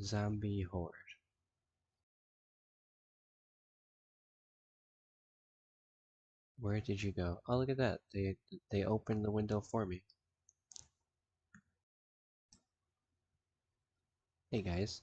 Zombie horde. Where did you go? Oh, look at that. They opened the window for me. Hey guys.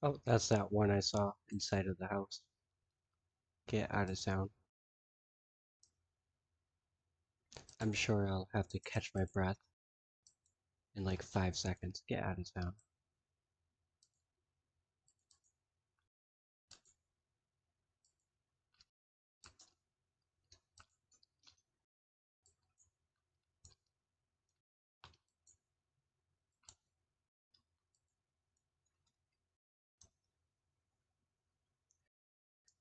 Oh, that's that one I saw inside of the house. Get out of town. I'm sure I'll have to catch my breath in like 5 seconds. Get out of town.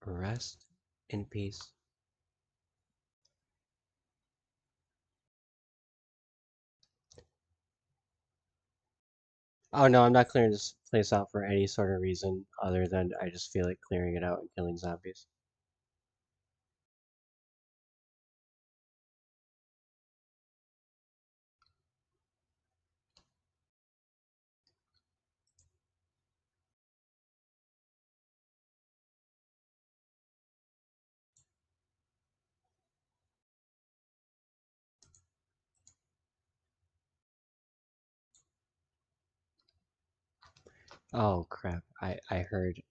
Rest in peace. Oh no, I'm not clearing this place out for any sort of reason other than I just feel like clearing it out and killing zombies. Oh crap. I heard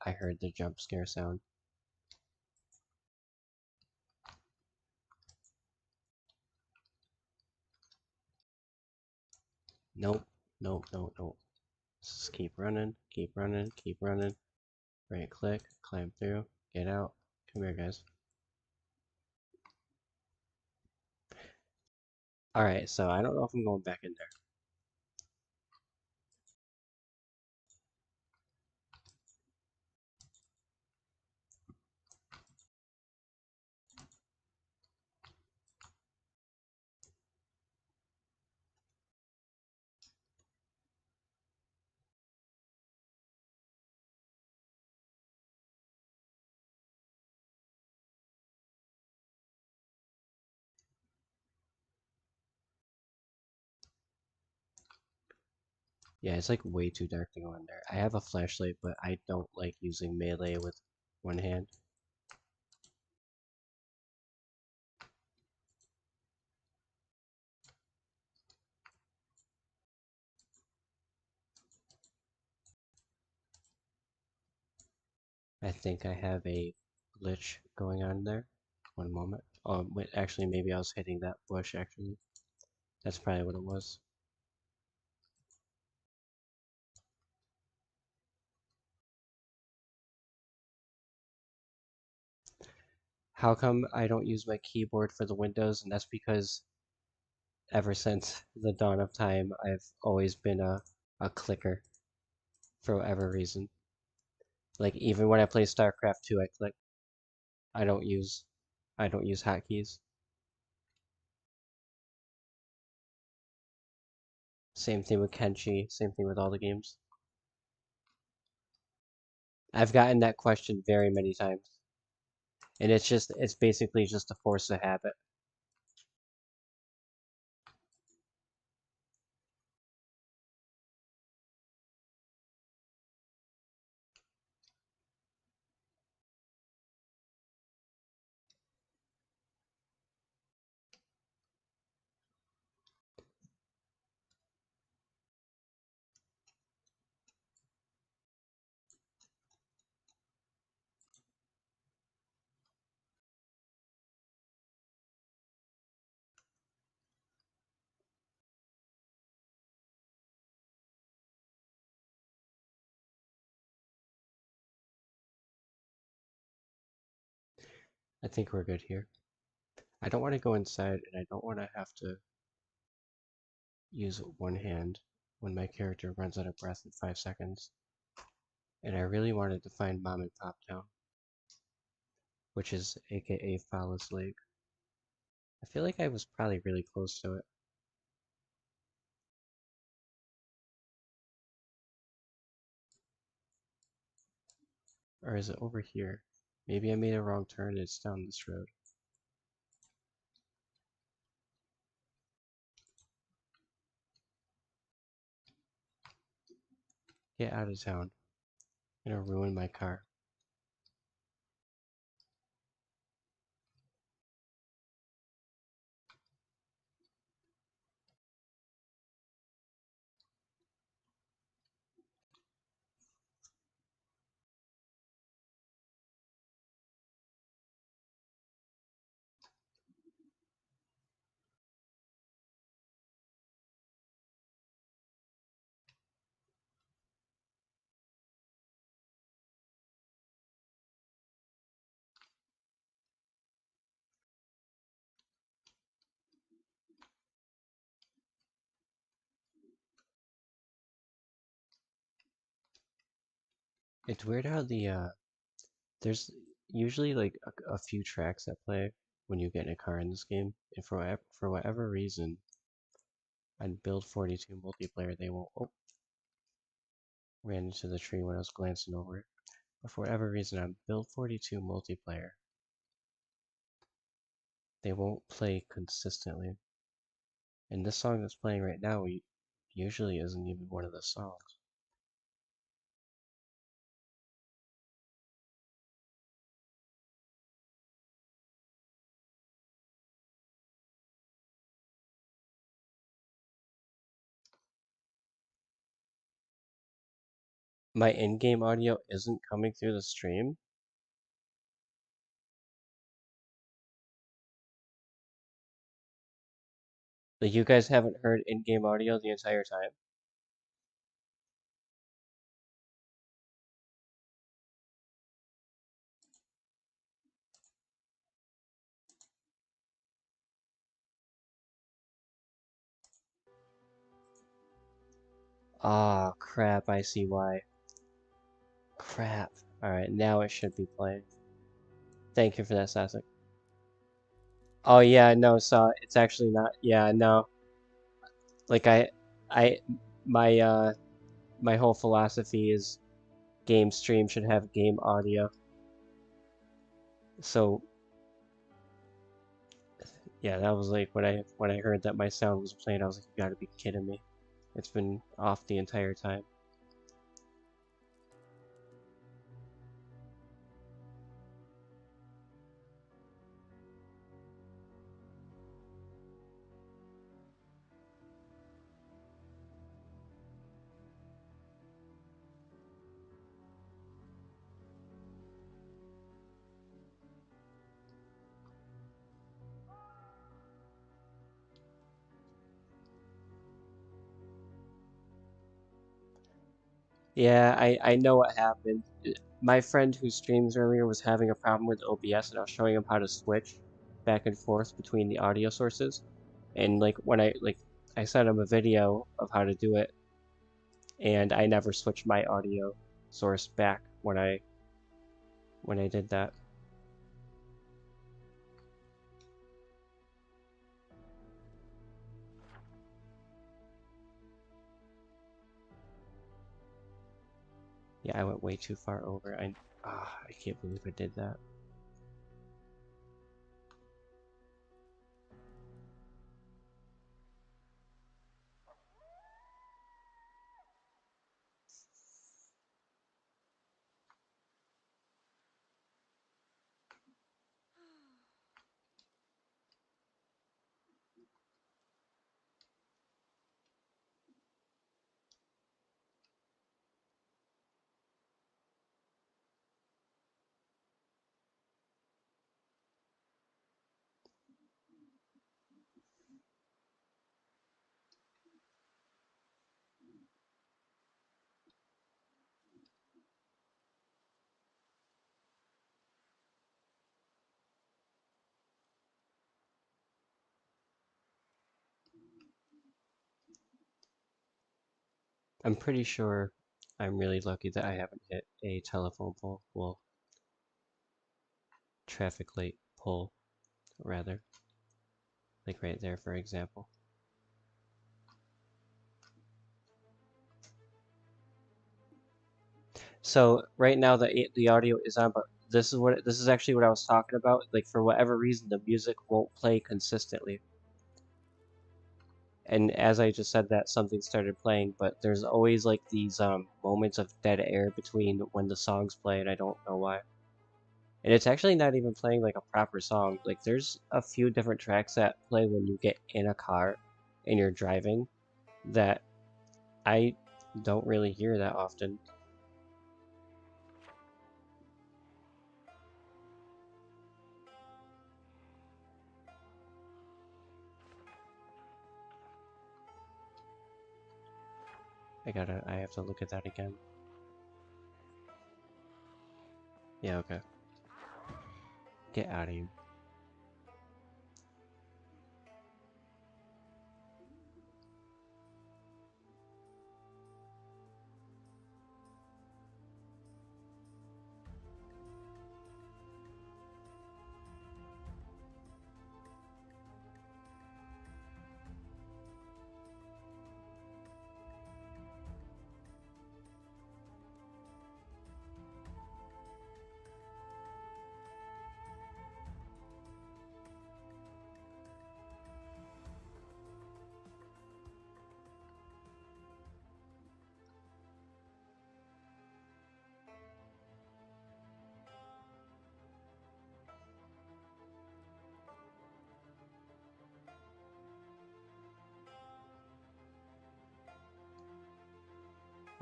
the jump scare sound. Nope. Nope, nope, nope. Just keep running, keep running, keep running. Right click, climb through, get out. Come here, guys. Alright, so I don't know if I'm going back in there. Yeah, it's like way too dark to go in there. I have a flashlight, but I don't like using melee with one hand. I think I have a glitch going on there. One moment. Oh, wait, actually, maybe I was hitting that bush, actually. That's probably what it was. How come I don't use my keyboard for the Windows? And that's because ever since the dawn of time, I've always been a clicker for whatever reason. Like, even when I play StarCraft 2, I click. I don't use I don't use hotkeys. Same thing with Kenshi, same thing with all the games. I've gotten that question very many times. And it's basically just a force of habit. I think we're good here. I don't want to go inside, and I don't want to have to use one hand when my character runs out of breath in 5 seconds. And I really wanted to find Mom and Pop Town, which is aka Phallus Lake. I feel like I was probably really close to it. Or is it over here? Maybe I made a wrong turn and it's down this road. Get out of town. I'm gonna ruin my car. It's weird how there's usually like a few tracks that play when you get in a car in this game, and for whatever reason, on Build 42 multiplayer they won't. Oh, ran into the tree when I was glancing over it. But for whatever reason, on Build 42 multiplayer, they won't play consistently. And this song that's playing right now usually isn't even one of the songs. My in-game audio isn't coming through the stream. Like you guys haven't heard in-game audio the entire time? Ah, crap, I see why. Crap. Alright, now it should be playing. Thank you for that, Sasek. Oh yeah, no, so it's actually not, yeah, no. Like I, my, my whole philosophy is game stream should have game audio. So, yeah, that was like when I heard that my sound was playing, I was like, you gotta be kidding me. It's been off the entire time. Yeah, I know what happened. My friend who streams earlier was having a problem with OBS, and I was showing him how to switch back and forth between the audio sources. And like when I sent him a video of how to do it, and I never switched my audio source back when I did that. Yeah, I went way too far over. I can't believe I did that. I'm pretty sure I'm really lucky that I haven't hit a telephone pole. Well, traffic light pole, rather. Like right there, for example. So right now the audio is on, but this is actually what I was talking about. Like for whatever reason, the music won't play consistently. And as I just said that, something started playing, but there's always like these moments of dead air between when the songs play, and I don't know why. And it's actually not even playing like a proper song. Like there's a few different tracks that play when you get in a car and you're driving that I don't really hear that often. I have to look at that again. Yeah, okay. Get out of here.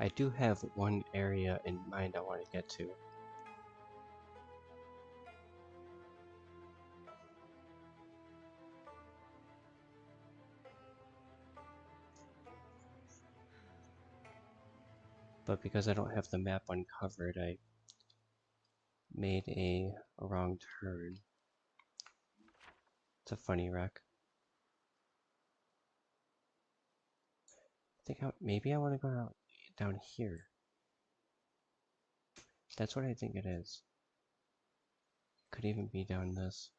I do have one area in mind I want to get to. But because I don't have the map uncovered, I made a wrong turn. It's a funny wreck. Maybe I want to go down here. That's what I think it is. Could even be down this.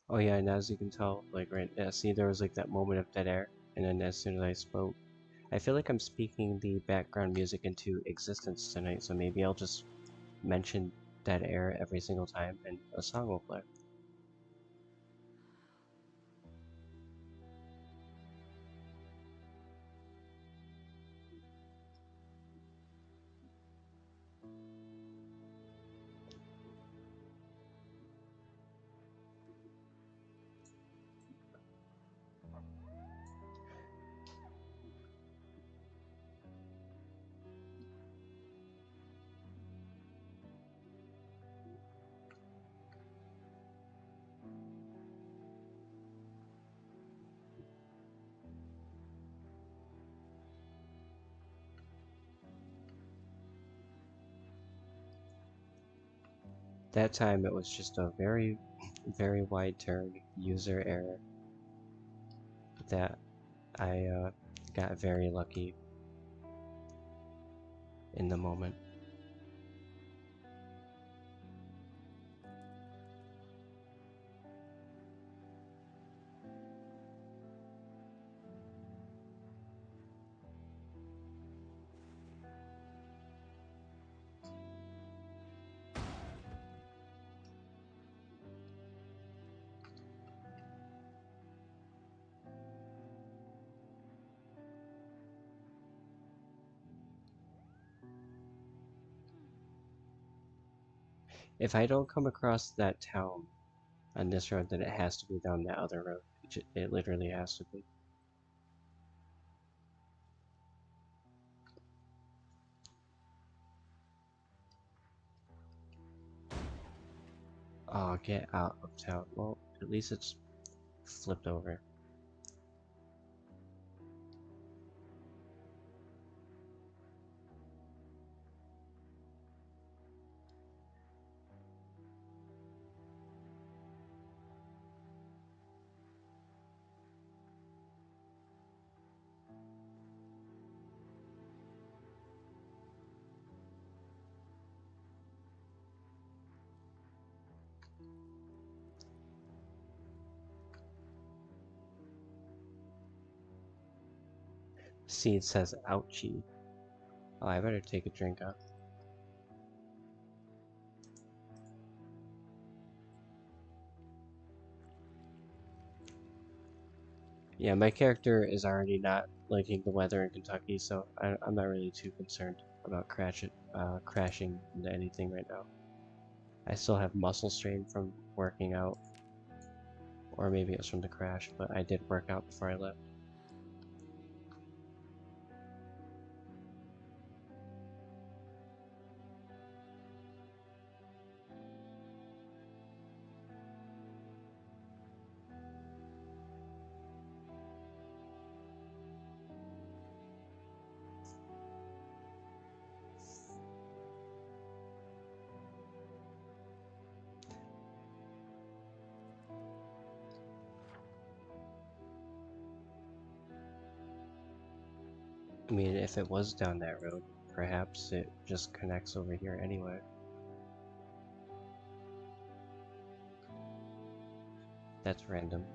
Oh yeah, and as you can tell, like see there was like that moment of dead air, and then as soon as I spoke, I feel like I'm speaking the background music into existence tonight, so maybe I'll just mention dead air every single time and a song will play. That time it was just a very, very wide turn, user error, that I got very lucky in the moment. If I don't come across that town on this road, then it has to be down that other road. It literally has to be. Oh, get out of town. Well, at least it's flipped over. See, it says ouchie. Oh, I better take a drink up. Yeah, my character is already not liking the weather in Kentucky, so I'm not really too concerned about crashing into anything right now. I still have muscle strain from working out, or maybe it was from the crash, but I did work out before I left. I mean, if it was down that road, perhaps it just connects over here anyway. That's random.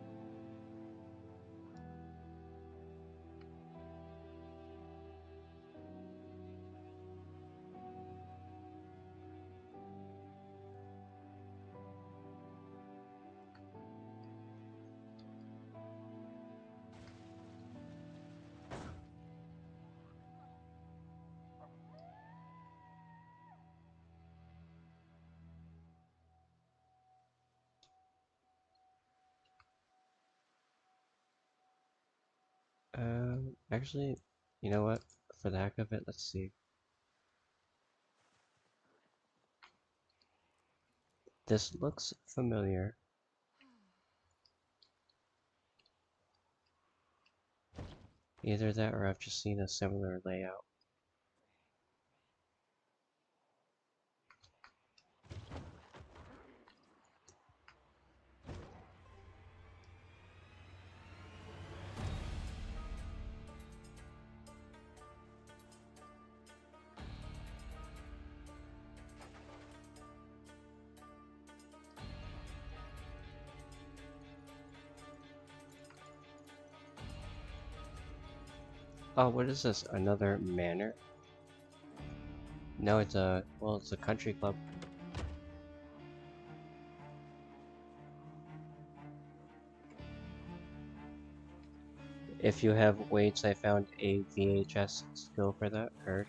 Actually, you know what? For the heck of it, let's see. This looks familiar. Either that or I've just seen a similar layout. Oh, what is this? Another manor? No, it's a, well, it's a country club. If you have weights, I found a VHS skill for that. Heard.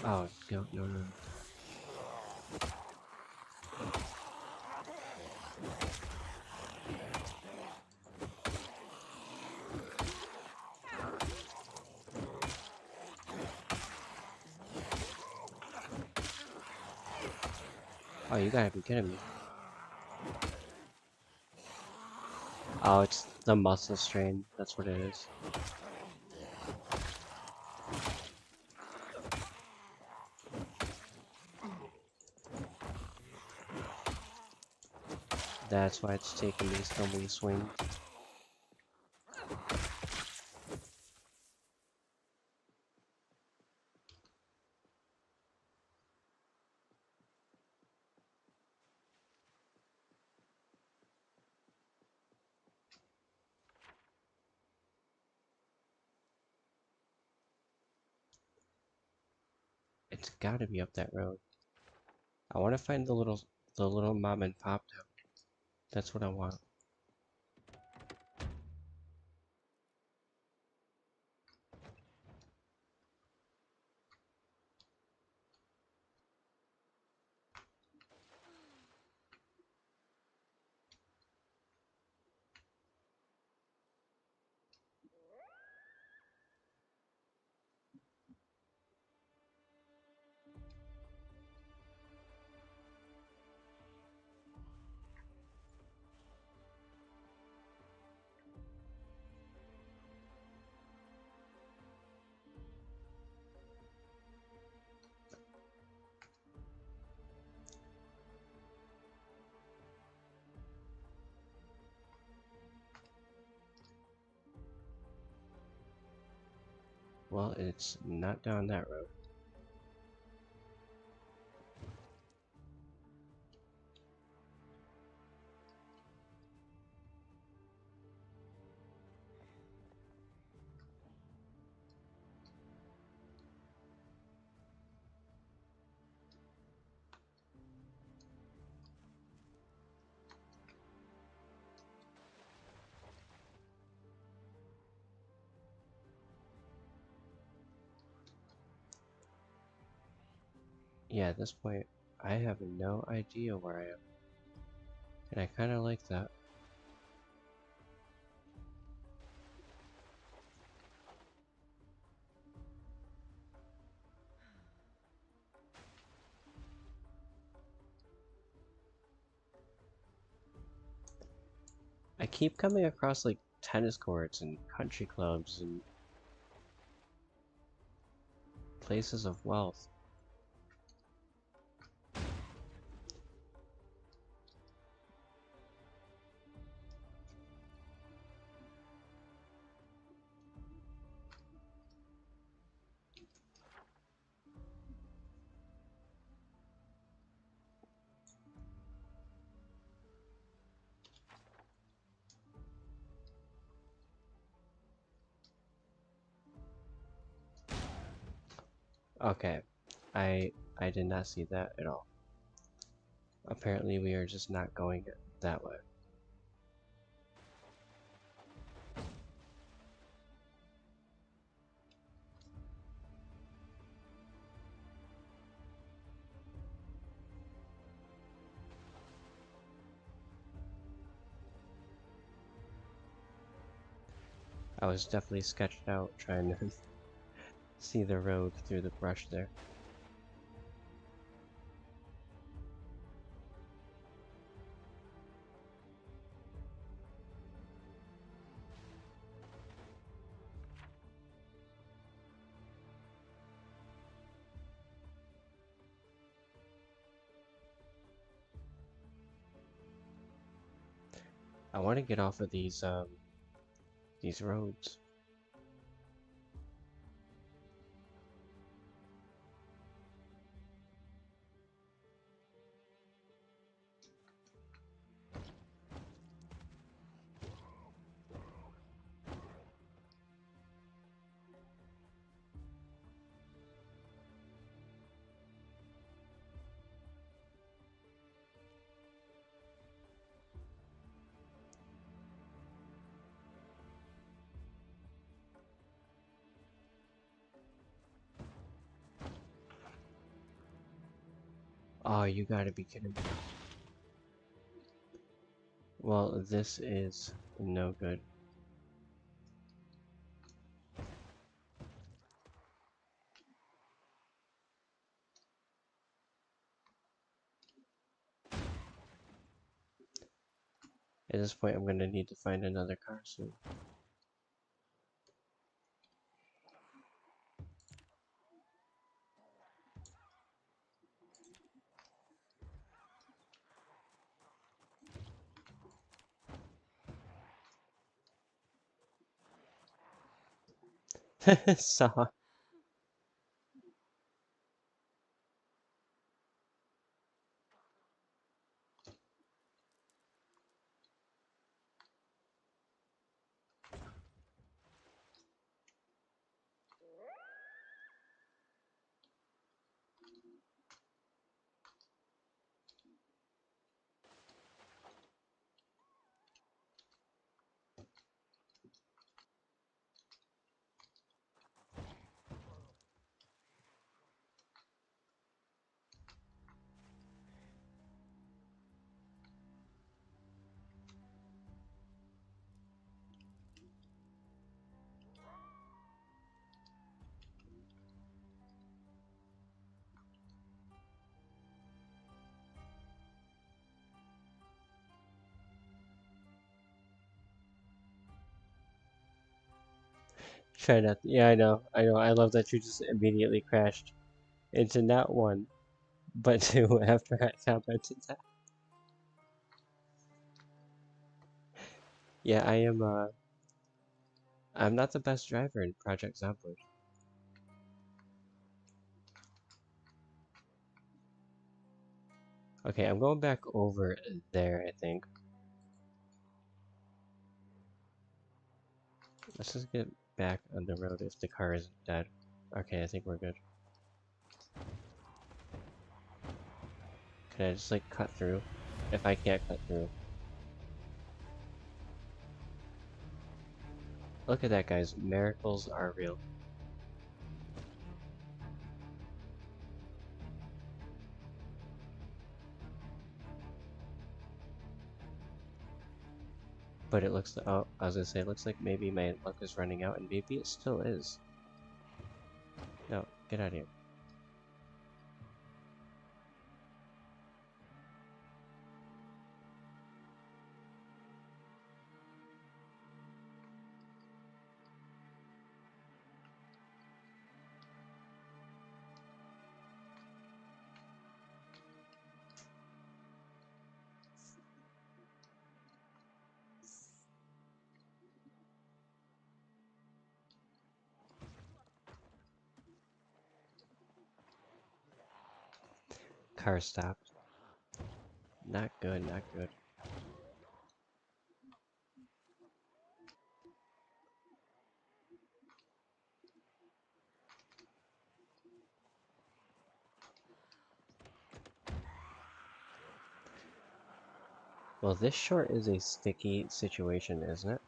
Oh, no. Oh, you gotta be kidding me. Oh, it's the muscle strain. That's what it is. That's why it's taking me so many swings. It's gotta be up that road. I want to find the little mom and pop town. That's what I want. Well, it's not down that road. Yeah, at this point, I have no idea where I am. And I kind of like that. I keep coming across like tennis courts and country clubs and places of wealth. Okay, I did not see that at all. Apparently we are just not going that way. I was definitely sketched out trying to see the road through the brush there. I want to get off of these roads. Oh, you gotta be kidding me. Well, this is no good. At this point, I'm gonna need to find another car soon. Saw. Try not. Yeah, I know. I know. I love that you just immediately crashed into not one, but two after I commented that. Yeah, I am. I'm not the best driver in Project Zomboid. Okay, I'm going back over there. I think. Let's just get back on the road if the car isn't dead. Okay, I think we're good. Can I just like cut through? If I can't cut through. Look at that, guys. Miracles are real. But it looks, oh, I was gonna say, it looks like maybe my luck is running out, and maybe it still is. No, get out of here. Car stopped. Not good, not good. Well, this short is a sticky situation, isn't it?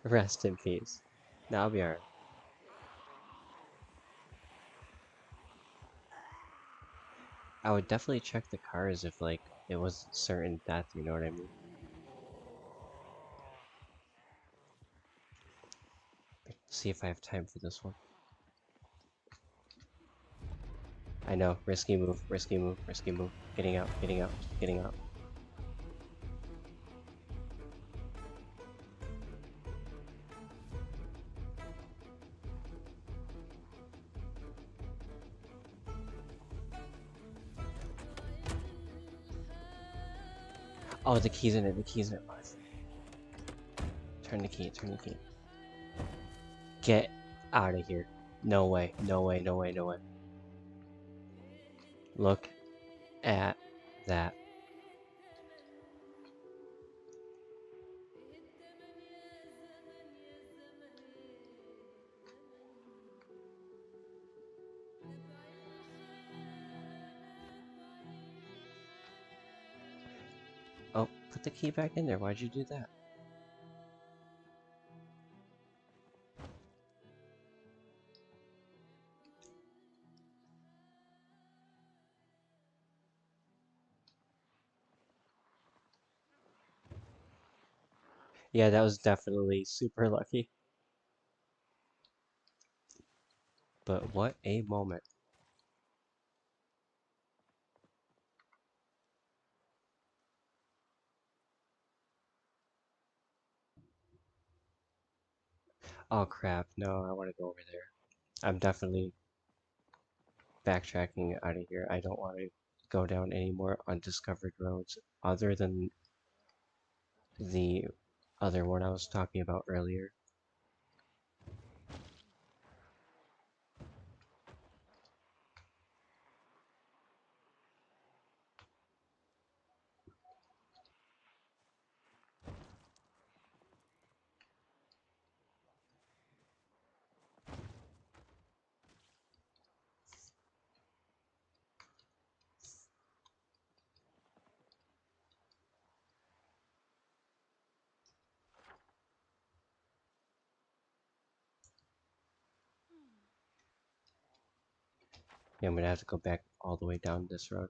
Rest in peace. Now I'll be alright. I would definitely check the cars if, like, it was certain death, you know what I mean? See if I have time for this one. I know, risky move, risky move, risky move. Getting out, getting out, getting out. Oh, the key's in it, the key's in it. Turn the key, turn the key. Get out of here. No way, no way, no way, no way. Look at that. Oh, put the key back in there. Why'd you do that? Yeah, that was definitely super lucky. But what a moment. Oh crap, no, I want to go over there. I'm definitely backtracking out of here. I don't want to go down any more undiscovered roads other than the other one I was talking about earlier. Yeah, I'm gonna have to go back all the way down this road.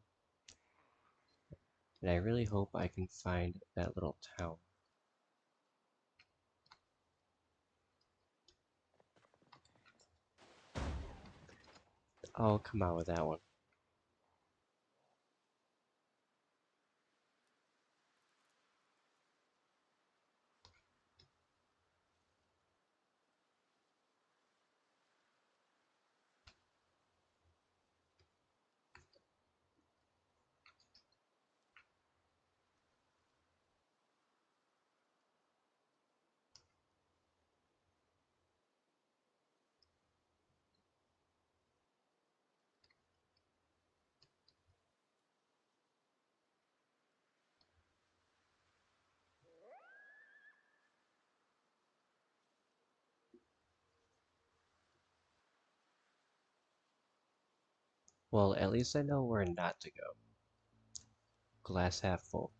And I really hope I can find that little town. Oh, come on with that one. Well, at least I know where not to go. Glass half full.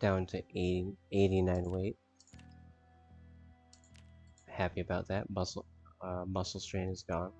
Down to 89 weight. Happy about that. Muscle strain is gone.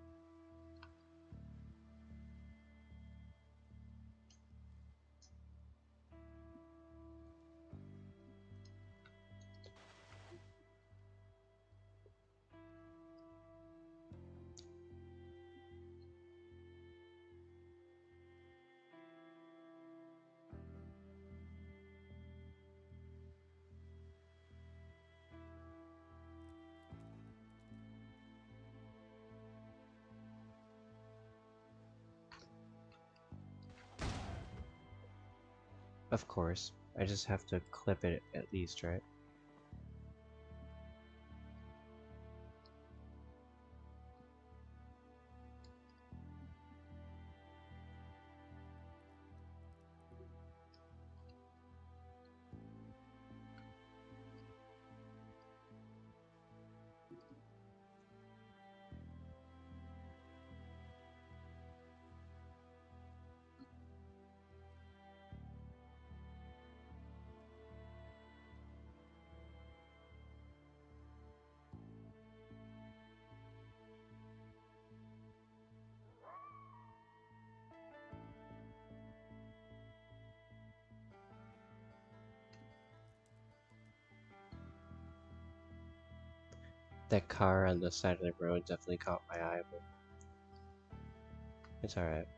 Of course, I just have to clip it at least, right? That car on the side of the road definitely caught my eye, but it's alright.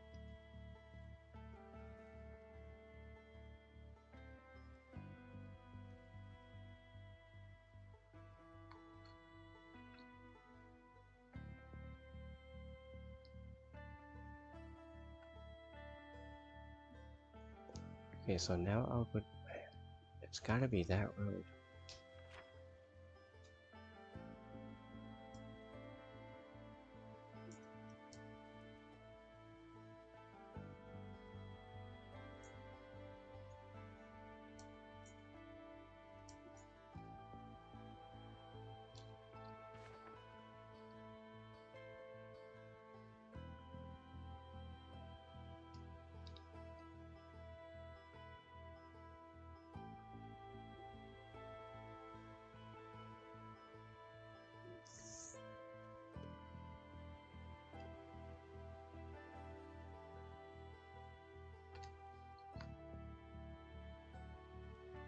Okay, so now I'll go. It's gotta be that road.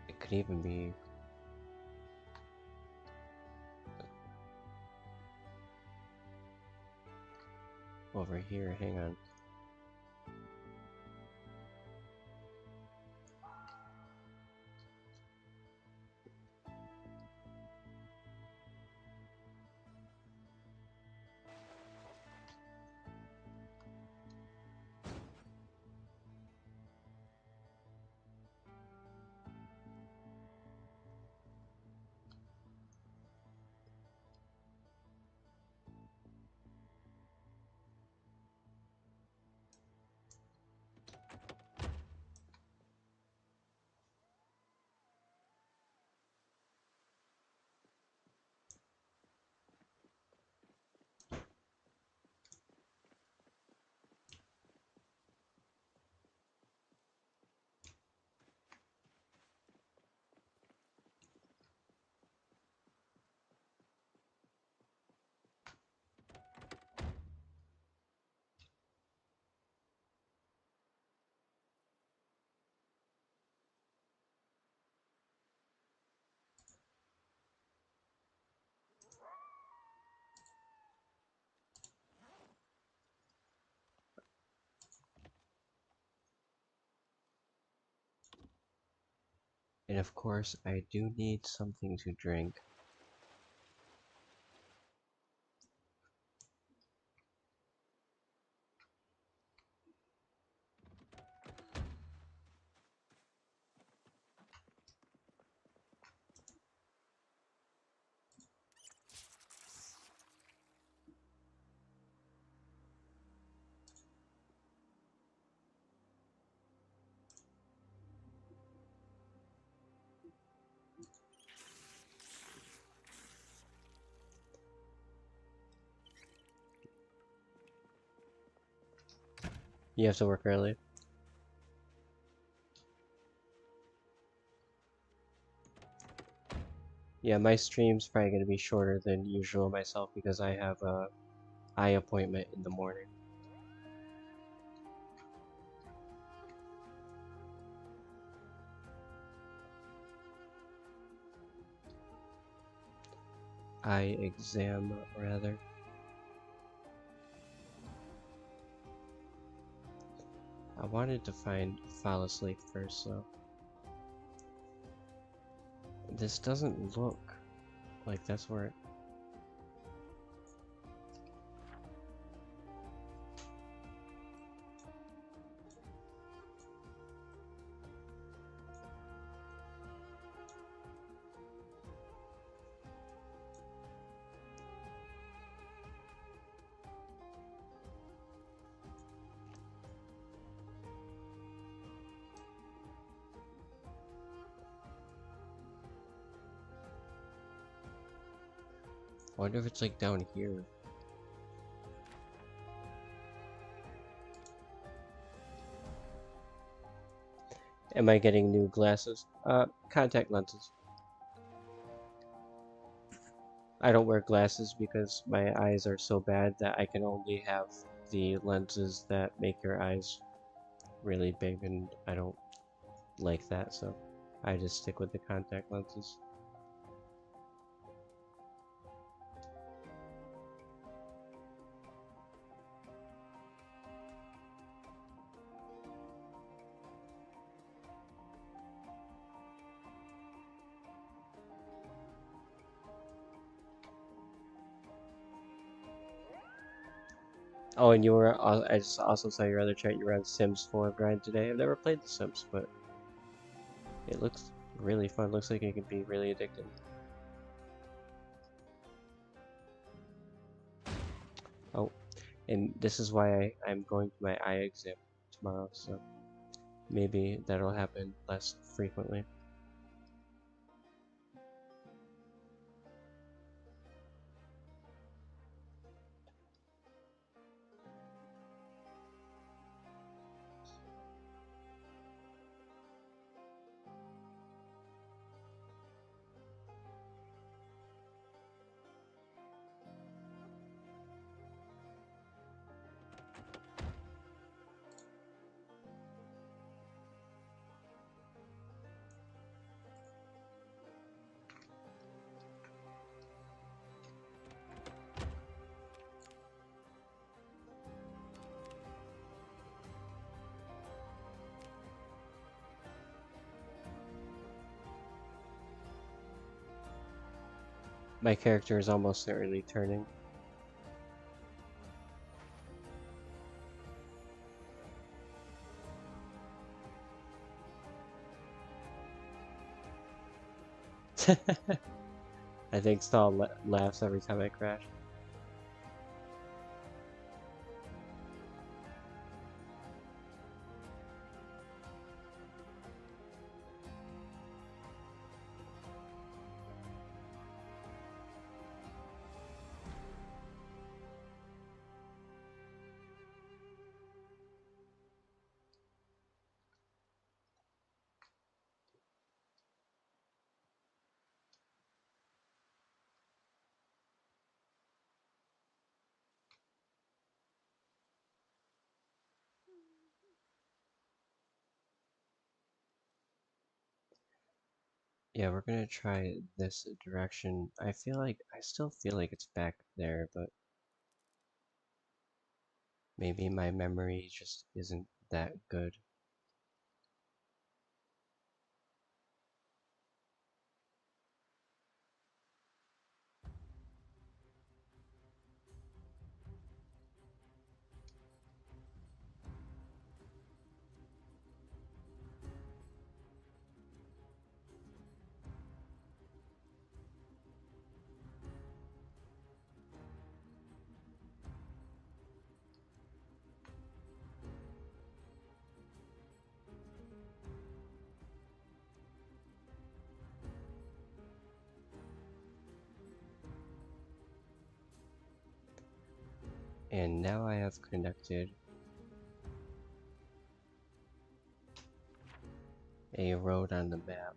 It could even be over here. Hang on. And of course, I do need something to drink. You have to work early. Yeah, my stream's probably gonna be shorter than usual myself because I have a eye appointment in the morning. Eye exam, rather. I wanted to find fall asleep first, though. This doesn't look like that's where it... I wonder if it's like down here. Am I getting new glasses? Contact lenses. I don't wear glasses because my eyes are so bad that I can only have the lenses that make your eyes really big, and I don't like that, so I just stick with the contact lenses. Oh, and you were, I just also saw your other chat, you were on Sims 4 grind today. I've never played The Sims, but it looks really fun. Looks like it can be really addicting. Oh, and this is why I'm going to my eye exam tomorrow, so maybe that'll happen less frequently. My character is almost certainly turning. I think Stall laughs every time I crash. Yeah, we're gonna try this direction. I still feel like it's back there, but maybe my memory just isn't that good. And now I have connected a road on the map.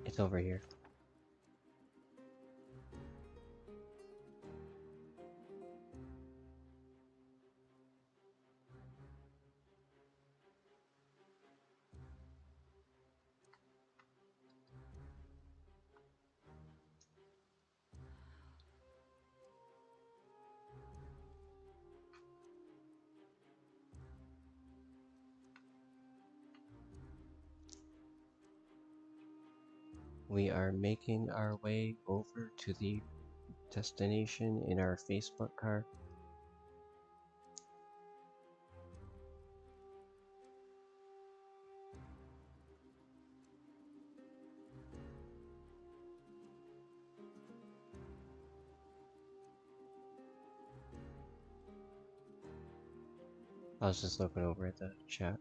It's over here. We are making our way over to the destination in our Facebook car. I was just looking over at the chat.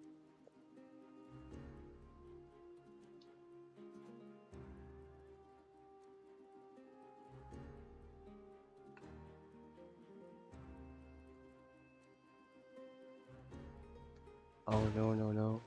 Oh no, no, no.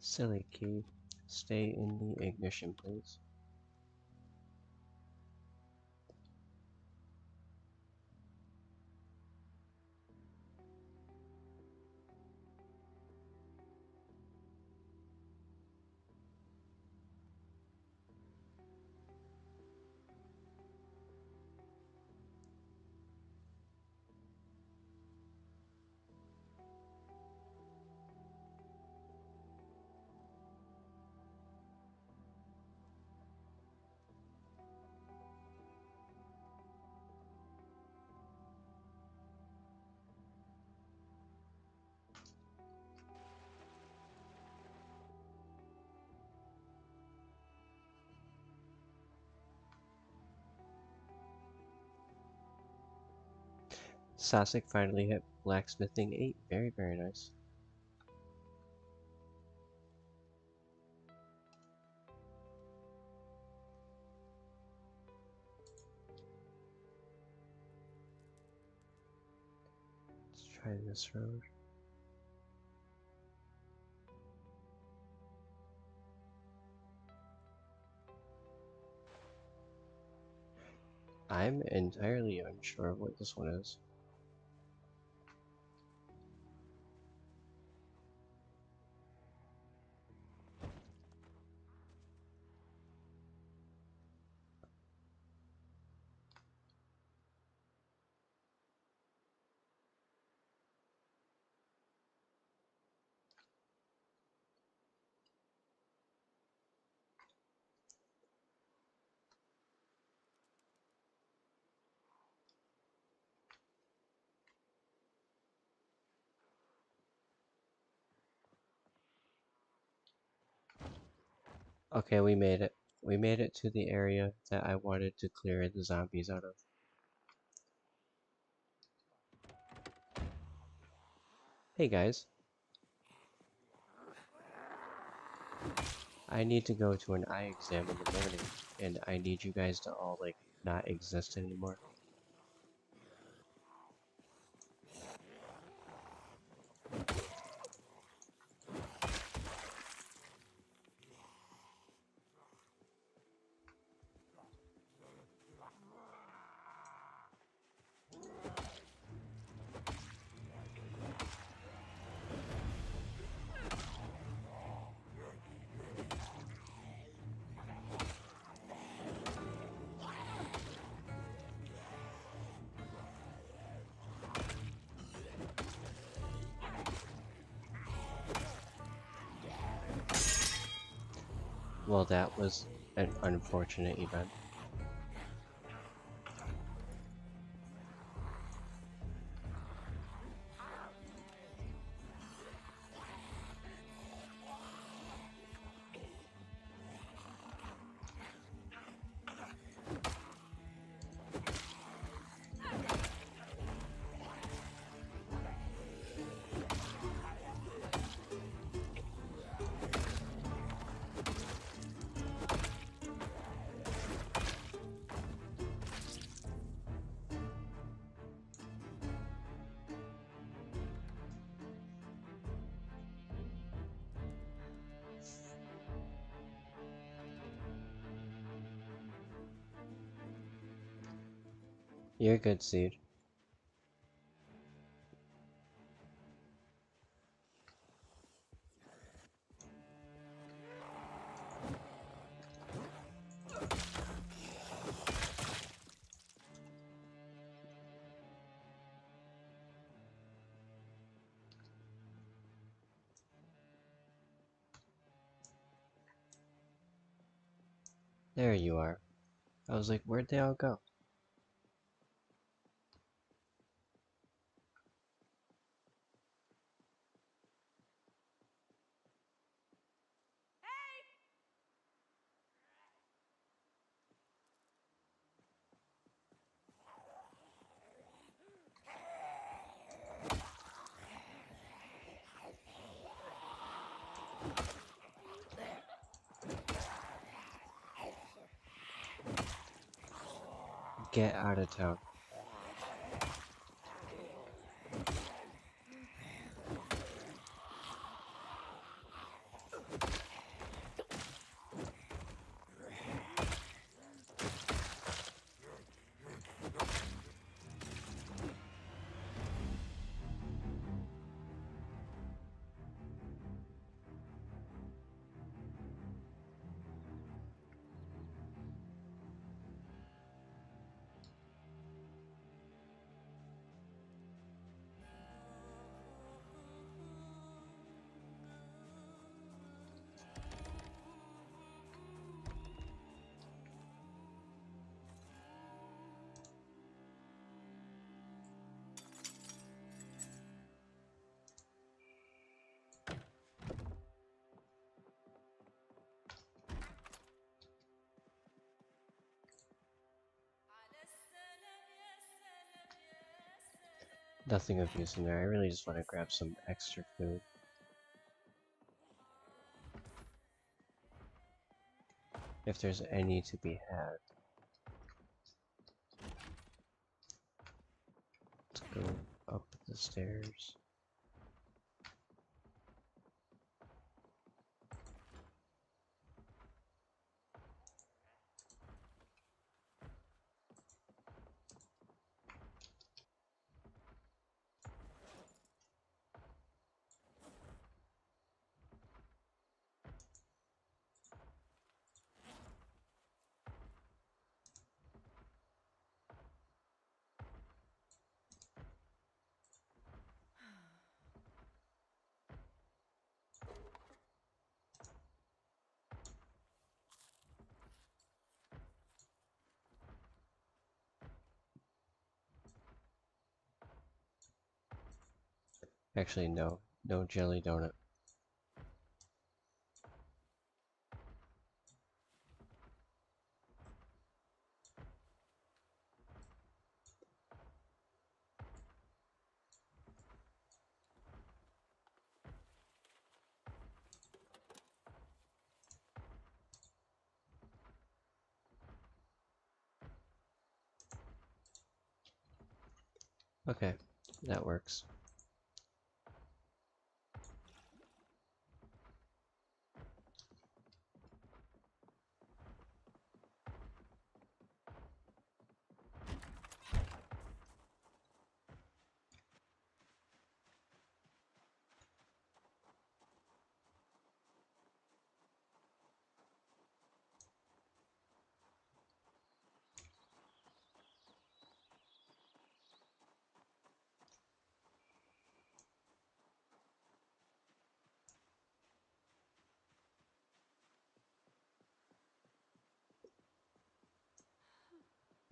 Silly key. Stay in the ignition, please. Sasek finally hit blacksmithing 8. Very, very nice. Let's try this road. I'm entirely unsure of what this one is. Okay, we made it. We made it to the area that I wanted to clear the zombies out of. Hey guys. I need to go to an eye exam in the morning, and I need you guys to all, like, not exist anymore. Well, that was an unfortunate event. You're good, Seed. There you are. I was like, where'd they all go? Get out of town. Nothing of use in there. I really just want to grab some extra food. If there's any to be had. Let's go up the stairs. Actually, no. No jelly donut. Okay, that works.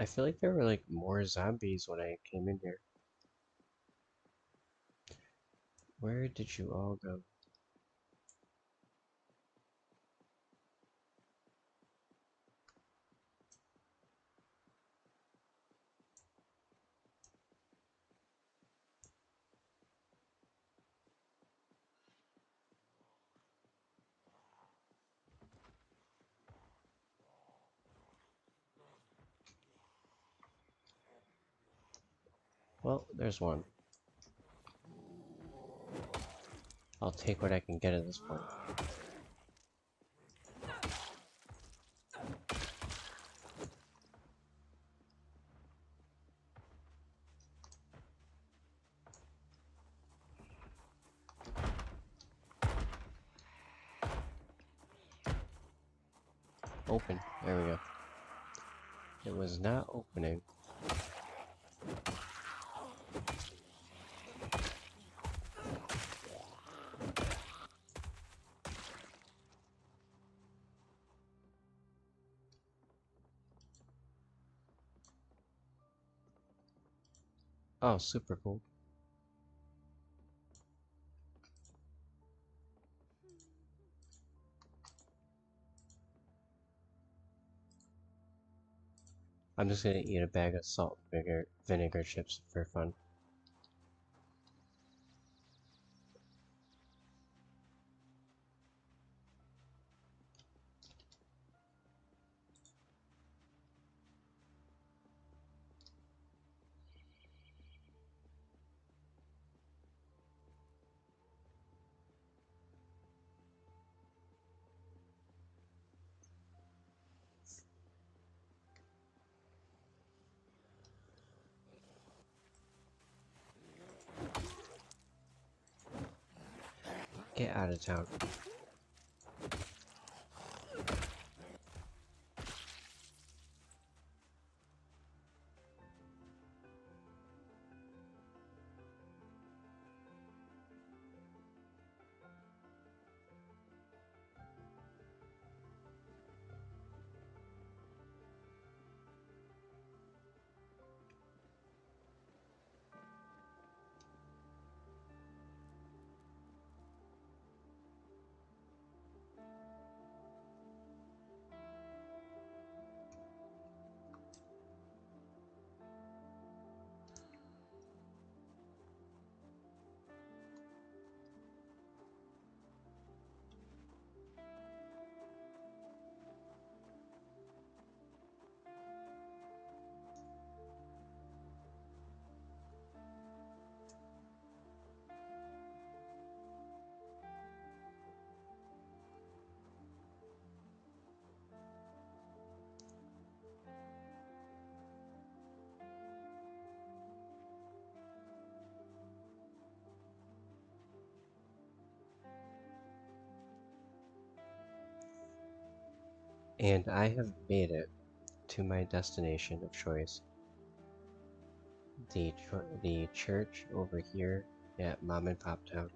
I feel like there were like more zombies when I came in here. Where did you all go? Well, there's one. I'll take what I can get at this point. Open. There we go. It was not opening. Oh, super cool. I'm just gonna eat a bag of salt vinegar chips for fun. Get out of town. And I have made it to my destination of choice. The church over here at Mom and Pop Town.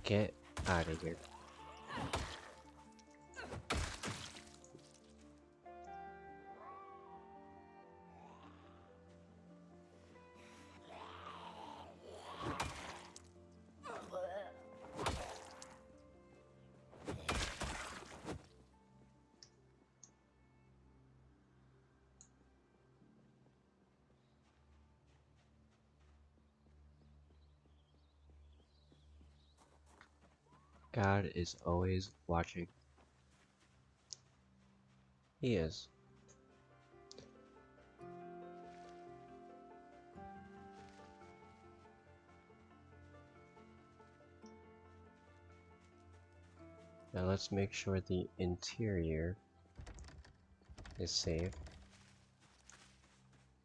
Get out of here. God is always watching. He is. Now let's make sure the interior is safe.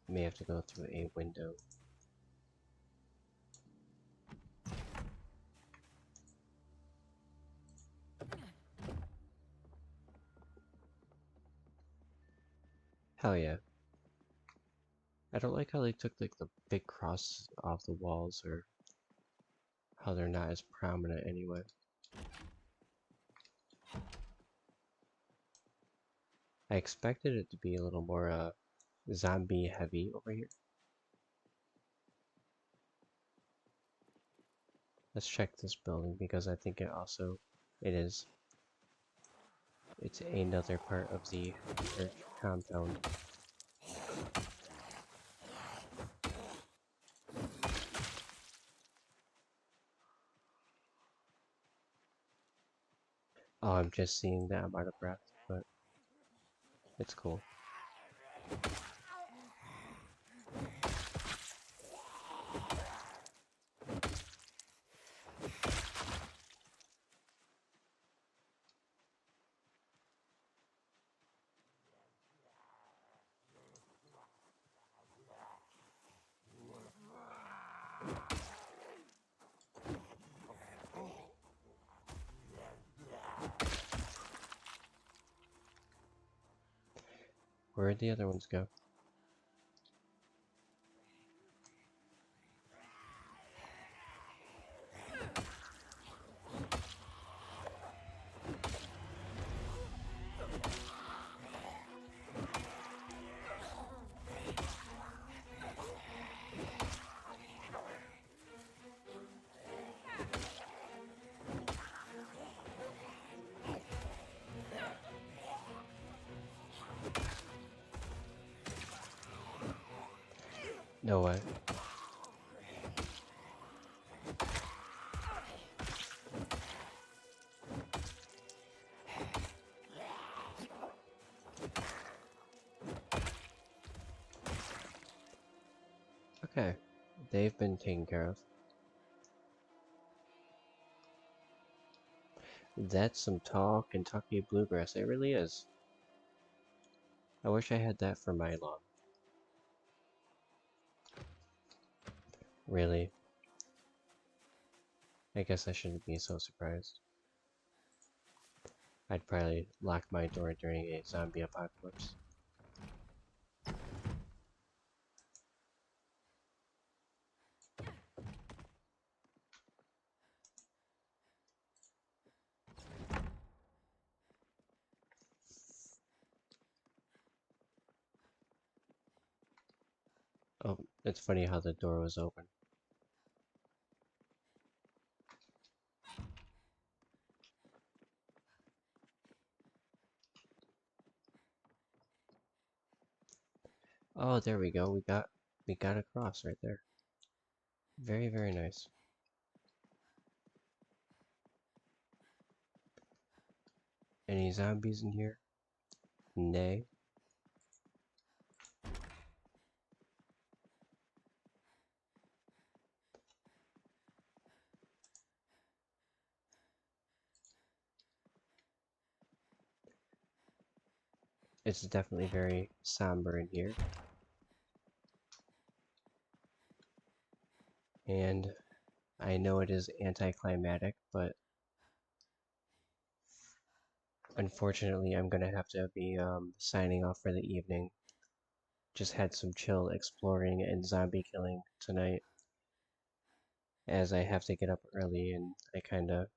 May have to go through a window. Hell yeah. I don't like how they took like the big cross off the walls, or how they're not as prominent anyway. I expected it to be a little more zombie heavy over here. Let's check this building because I think it is. It's another part of the church compound. Oh, I'm just seeing that I'm out of breath, but it's cool. Where'd the other ones go? No way. Okay, they've been taken care of. That's some tall Kentucky bluegrass, it really is. I wish I had that for my lawn. Really? I guess I shouldn't be so surprised. I'd probably lock my door during a zombie apocalypse. Oh, it's funny how the door was open. Oh, there we go. We got a cross right there. Very, very nice. Any zombies in here? Nay. It's definitely very somber in here. And I know it is anticlimactic, but unfortunately I'm gonna have to be signing off for the evening. Just had some chill exploring and zombie killing tonight, as I have to get up early and I kinda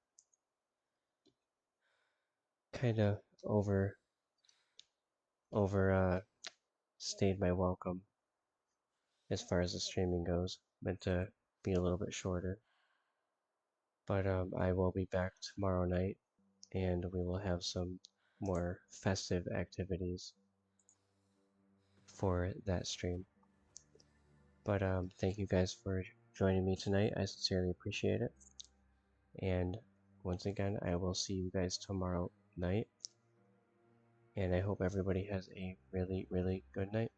over stayed my welcome as far as the streaming goes. Meant to be a little bit shorter. But I will be back tomorrow night and we will have some more festive activities for that stream. But thank you guys for joining me tonight. I sincerely appreciate it. And once again, I will see you guys tomorrow night. And I hope everybody has a really, really good night.